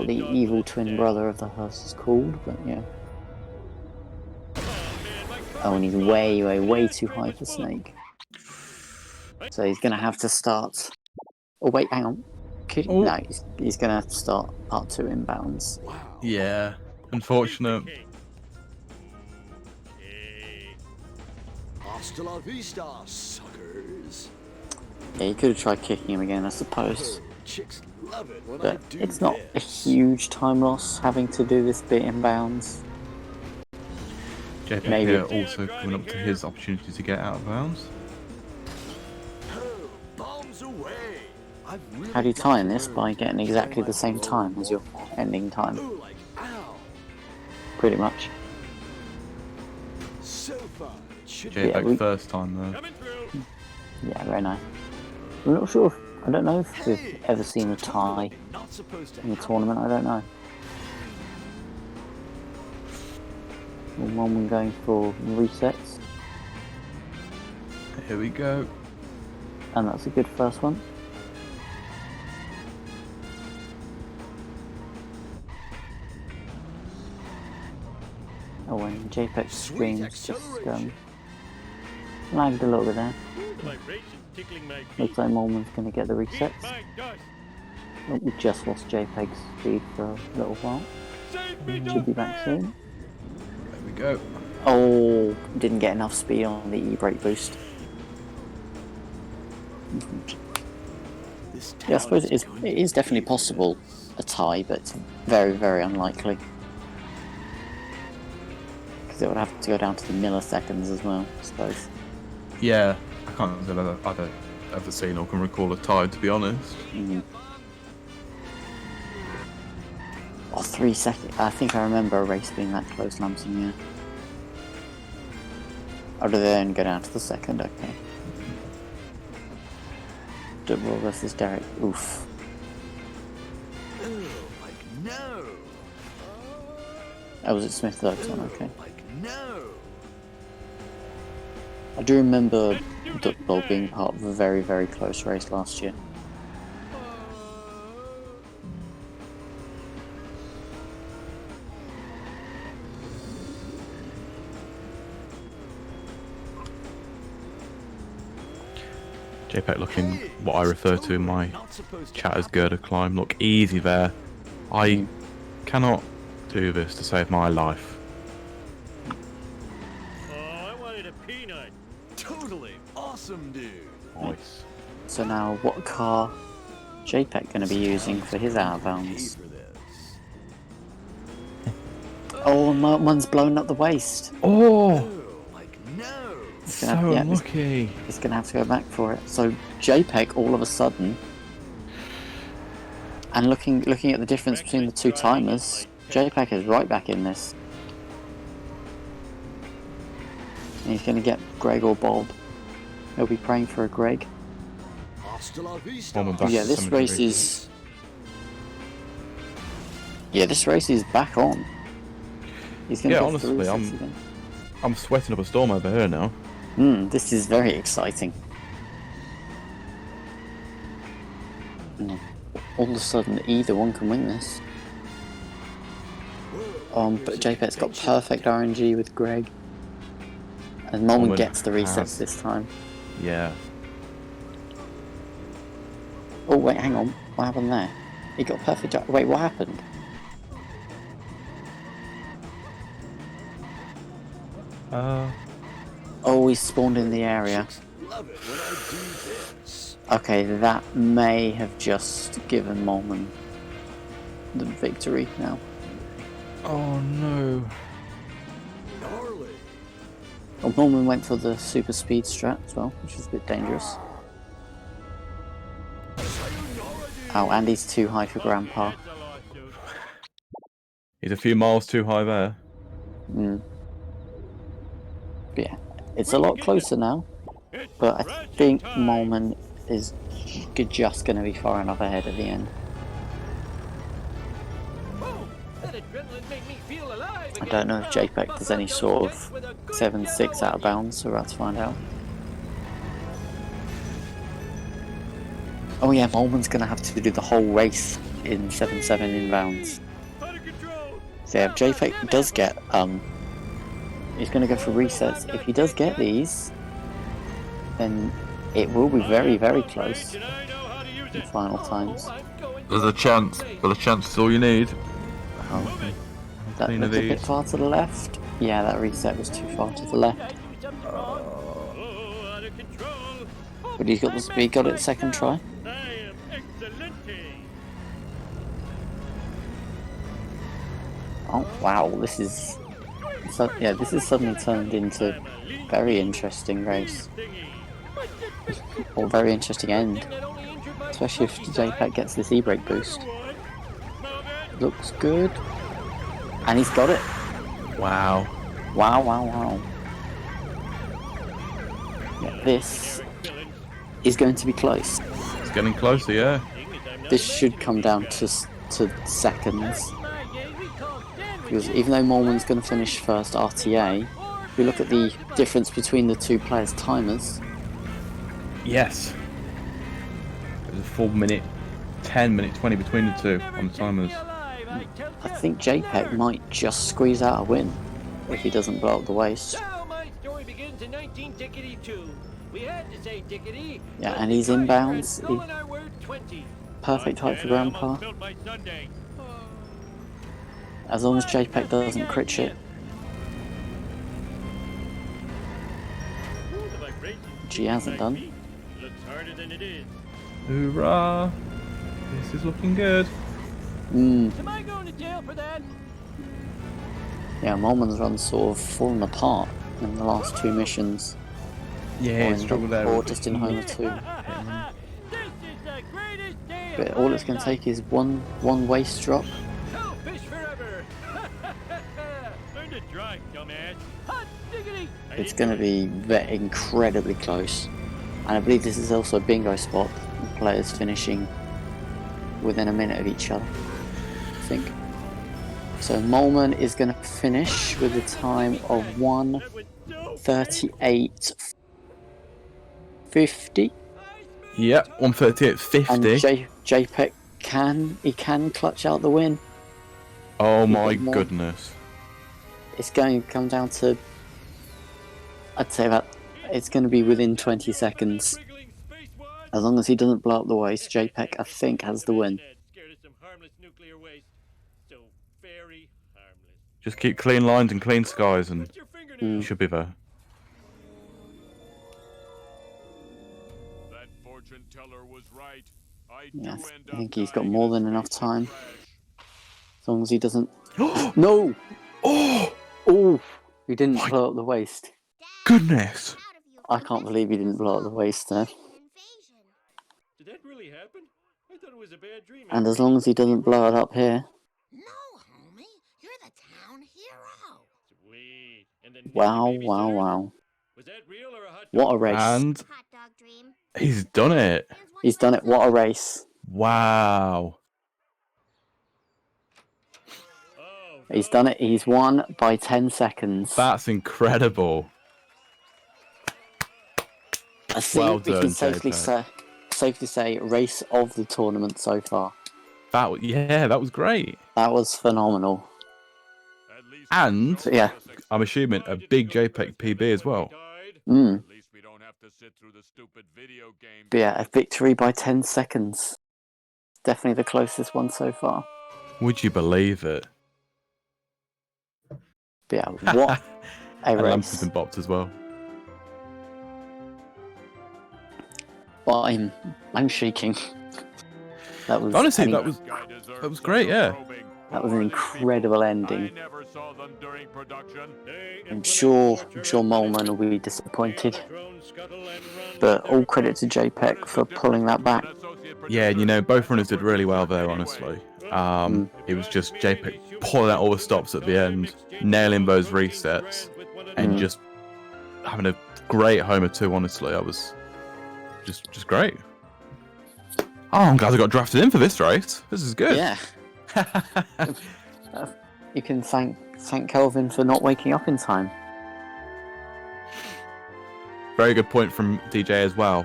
the evil twin brother of the hearse is called, but yeah. Oh, and he's way too high for Snake. So he's gonna have to start. Oh wait, hang on. No, he's gonna start part 2 inbounds. Yeah, unfortunate. Hasta la vista, suckers. Yeah, you could have tried kicking him again, I suppose. Chicks love it when But it's not a huge time loss having to do this bit inbounds. JP here also coming up to his opportunity to get out of bounds. How do you time this? By getting exactly the same time as your ending time. Ooh, like, ow. Pretty much. So far, it should Yeah, JPEG we- first time though. Coming through. Yeah, very nice. I'm not sure if, I don't know if we've ever seen a tie not supposed to in the happen. tournament, I don't know. One going for resets, Here we go. and that's a good first one. Oh, and JPEG Sweet streams just acceleration. lagged a little bit there. The vibration's tickling my feet. Looks like Moleman's going to get the Eat resets. my dust. Oh, we just lost JPEG's speed for a little while. Save me, Should be back soon. There we go. Oh, didn't get enough speed on the e-brake boost. This Yeah, I town suppose it going is definitely possible, a tie, but it's very, very unlikely. Because it would have to go down to the milliseconds as well, I suppose. Yeah, I can't say that I don't ever seen or can recall a tie, to be honest. Oh, 3 seconds. I think I remember a race being that close, Lampson, yeah. Oh, do they then go down to the second? Okay. Double versus Derek. Oof. Ooh, like, no. Oh, was it Smith that one? Okay. Like, no. I do remember Duckball being part of a very, very close race last year. JPEG looking what I refer to in my Not supposed to chat as happen. girder climb. Look easy there. I cannot do this to save my life. Oh, I wanted a peanut. Totally awesome, dude. Nice. So now, what car JPEG going to be using for his out of Pay bounds? for this. Oh, one's blown up the waist. Oh, Ooh, like, no. He's so gonna have, yeah, unlucky. he's going to have to go back for it. So JPEG, all of a sudden, and looking at the difference between the two timers, JPEG is right back in this. And he's going to get Greg or Bob. He'll be praying for a Greg. Hasta la vista. One back Yeah, to this cemetery. race is. Yeah, this race is back on. He's going to Yeah, go honestly, through I'm- six again. I'm sweating up a storm over here now. This is very exciting. All of a sudden, either one can win this. But JPEG's got perfect RNG with Greg. And Moleman Moleman gets the resets has- this time. Yeah. Oh, wait, hang on. What happened there? He got perfect. Wait, what happened? Oh, he spawned in the area. Love it when I do this. Okay, that may have just given Moleman the victory now. Oh no. Gnarly. Oh, Moleman went for the super speed strat as well, which is a bit dangerous. Oh, and he's too high for Grandpa. That's a lawsuit. He's a few miles too high there. But yeah, it's a lot closer now, but I think Moleman is just going to be far enough ahead at the end. I don't know if JPEG does any sort of 7-6 out of bounds, so we're about to find out. Oh yeah, Moleman's going to have to do the whole race in 7-7 inbounds. Out of control. So yeah, if JPEG does get, he's going to go for resets. If he does get these, then it will be very, very close And I know how to use in it. final times. There's a chance, but a chance is all you need. That Clean of looked a bit these. far to the left. Yeah, that reset was too far to the left. Oh, out of control. But he's got the speed, got it second try. I am excelente. Oh wow, this is this is suddenly turned into a very interesting race, or very interesting end. Especially if JPEG gets this e-brake boost. Looks good. And he's got it. Wow. Wow. Yeah, this is going to be close. It's getting closer, yeah. This should come down to seconds. Because even though Moleman's going to finish first RTA, if we look at the difference between the two players' timers. Yes. There's a full minute, 10 minute, 20 between the two on the timers. I think JPEG might just squeeze out a win if he doesn't blow up the waist. Yeah, and he's inbounds. Perfect height for Grandpa. As long as JPEG doesn't crit shit. Which he hasn't done. Hoorah! This is looking good. Am I going to jail for that? Yeah, Moleman's run sort of fallen apart in the last two missions. Yeah, or struggle there. Or just in Homer 2. But all it's going to take is one waist drop. Fish forever. Learn to drive, dumbass. Hot diggity. It's going to be incredibly close. And I believe this is also a bingo spot. Players finishing within a minute of each other, I think. So Moleman is going to finish with a time of 1:38.50. Yep, 1:38.50. And JPEG can clutch out the win. Oh my goodness. It's going to come down to, I'd say that it's going to be within 20 seconds. As long as he doesn't blow up the waist, JPEG, I think, has the win. Just keep clean lines and clean skies and you should be there. Yeah, I think he's got more than enough time. As long as he doesn't... No! Oh! Oh! He didn't blow up the waist. Goodness! I can't believe he didn't blow up the waist there. Did that really happen? I thought it was a bad dream. And as long as he doesn't blow it up here... No, homie. You're the town hero. Sweet. And then Wow. was that real or a hot dog? What a race. And Hot dog dream. he's done it. He's done it. What a race. Wow. He's done it. He's won by 10 seconds. That's incredible. I think Well we done, can safely JPEG. say race of the tournament so far. That was great. That was phenomenal. And Yeah. I'm assuming a big JPEG PB as well. But yeah, a victory by 10 seconds. Definitely the closest one so far. Would you believe it? But yeah, what a And Lamps race. has been bopped as well. But I'm shaking. That was Honestly, that was great, yeah. That was an incredible ending. I'm sure Moleman will be disappointed. But all credit to JPEG for pulling that back. Yeah, you know, both runners did really well there, honestly. It was just JPEG pulling out all the stops at the end, nailing those resets, and just having a great Homer 2, honestly. I was just great. Oh, I'm glad I got drafted in for this race. This is good. Yeah. You can thank Kelvin for not waking up in time. Very good point from DJ as well.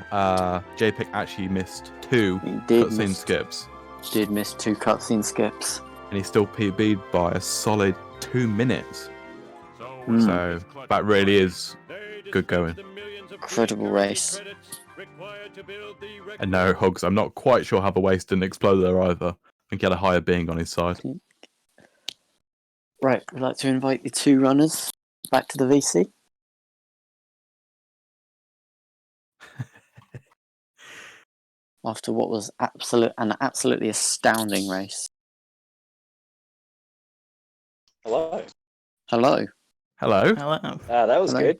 JPEG actually missed 2 cutscene skips. Did miss 2 cutscene skips. And he still PB'd by a solid 2 minutes. So that really is good going. Incredible race. And no, Hugs, I'm not quite sure how the waist didn't explode there either. I think he had a higher being on his side. Right, we'd like to invite the 2 runners back to the VC. After what was an absolutely astounding race. Hello. Hello. That was good.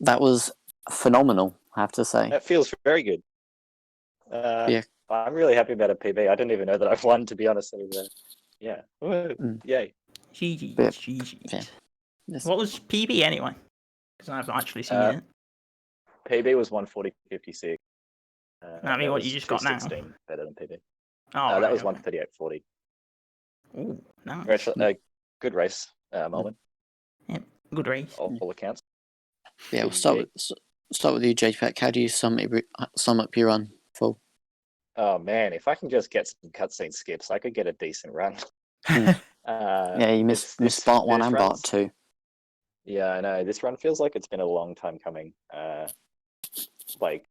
That was phenomenal, I have to say. That feels very good. Yeah, I'm really happy about a PB. I didn't even know that I won, to be honest. Yeah. Woo. Yay. GG's, But- GG's. yeah. Yes. What was PB anyway? Because I haven't actually seen it. PB was 140.56. I mean, what you just got now? 216 better than PB. Oh, that was okay. 138.40. Ooh, nice. Congratulations. Good race, Moleman. Yeah, good race. All accounts. Yeah, we'll start with you, JPEG. How do you sum up your run full? Oh man, if I can just get some cutscene skips, I could get a decent run. Yeah, you missed part 1 and part 2. Yeah, I know. This run feels like it's been a long time coming. Like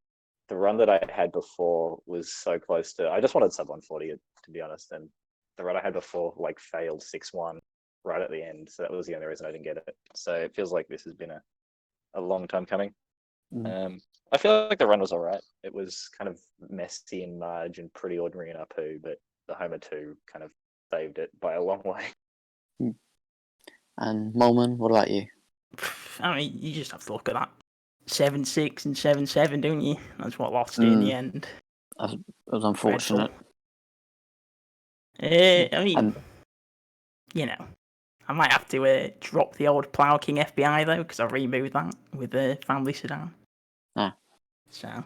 the run that I had before was so close to. I just wanted sub 140 to be honest, and the run I had before like failed 6-1 right at the end, so that was the only reason I didn't get it. So it feels like this has been a long time coming. I feel like the run was all right. It was kind of messy in Marge and pretty ordinary in Apu, but the Homer 2 kind of saved it by a long way. And Moleman, what about you? I mean, you just have to look at that 7-6 and 7-7, don't you? That's what lost it in the end. It was unfortunate. I mean, you know, I might have to drop the old Plough King FBI though, because I removed that with the family sedan. So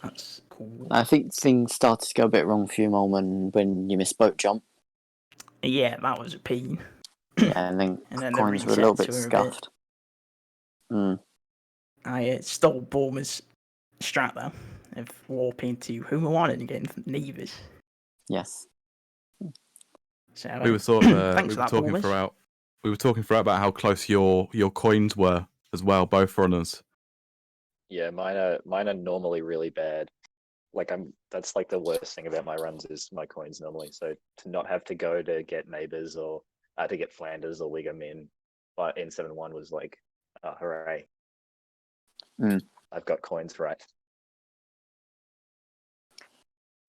that's cool. I think things started to go a bit wrong for you, Moleman, when you missed boat jump. Yeah, that was a pain. Yeah, and then coins were a little bit scuffed. I stole Bulmer's strat though of warping to whom I wanted and getting Nevers. Yes. So we were talking throughout about how close your coins were as well, both runners. Yeah, mine are normally really bad. Like that's like the worst thing about my runs is my coins normally. So to not have to go to get neighbors or to get Flanders or Wiggum in 7-1 was like, hooray. I've got coins right.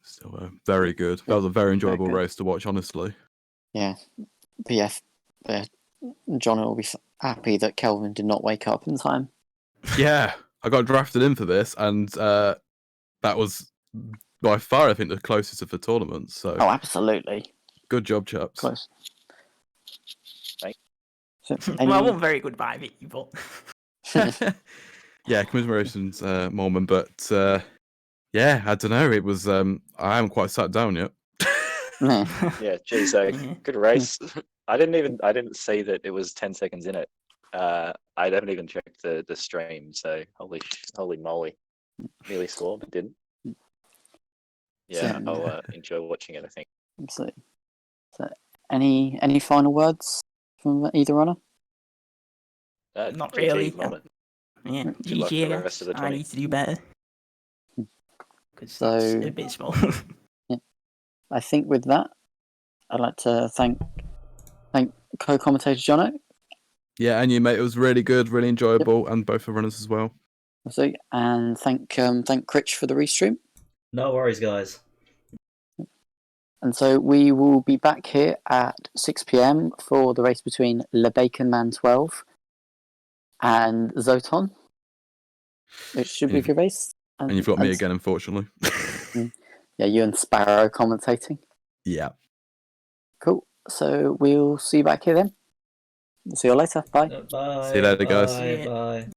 So very good. That was a very enjoyable race to watch, honestly. Yeah. But John will be happy that Kelvin did not wake up in time. Yeah, I got drafted in for this, and that was by far, I think, the closest of the tournament. So. Oh, absolutely. Good job, chaps. Close. Well, I wasn't very good by it, but. Yeah, commiserations, Moleman, but yeah, I don't know. It was I haven't quite sat down yet. Yeah, geez, good race. I didn't see that it was 10 seconds in it. I haven't even checked the stream, so holy moly. Nearly scored, but didn't. Yeah, I'll enjoy watching it, I think. Absolutely. So, any final words from either runner? Not GG, really. Moleman. Yeah, Good luck GG, for the rest of the I 20. need to do better. Because So, it's a bit small. Yeah. I think with that, I'd like to thank co-commentator Jono. Yeah, and you, mate. It was really good, really enjoyable, and both the runners as well. And thank Critch for the restream. No worries, guys. And so we will be back here at 6 PM for the race between Le Bacon Man 12 and Zoton, which should be a good race. And you've got me again, unfortunately. Yeah, you and Sparrow commentating. Yeah. Cool. So we'll see you back here then. See you later. Bye. Bye. See you later, guys. Bye.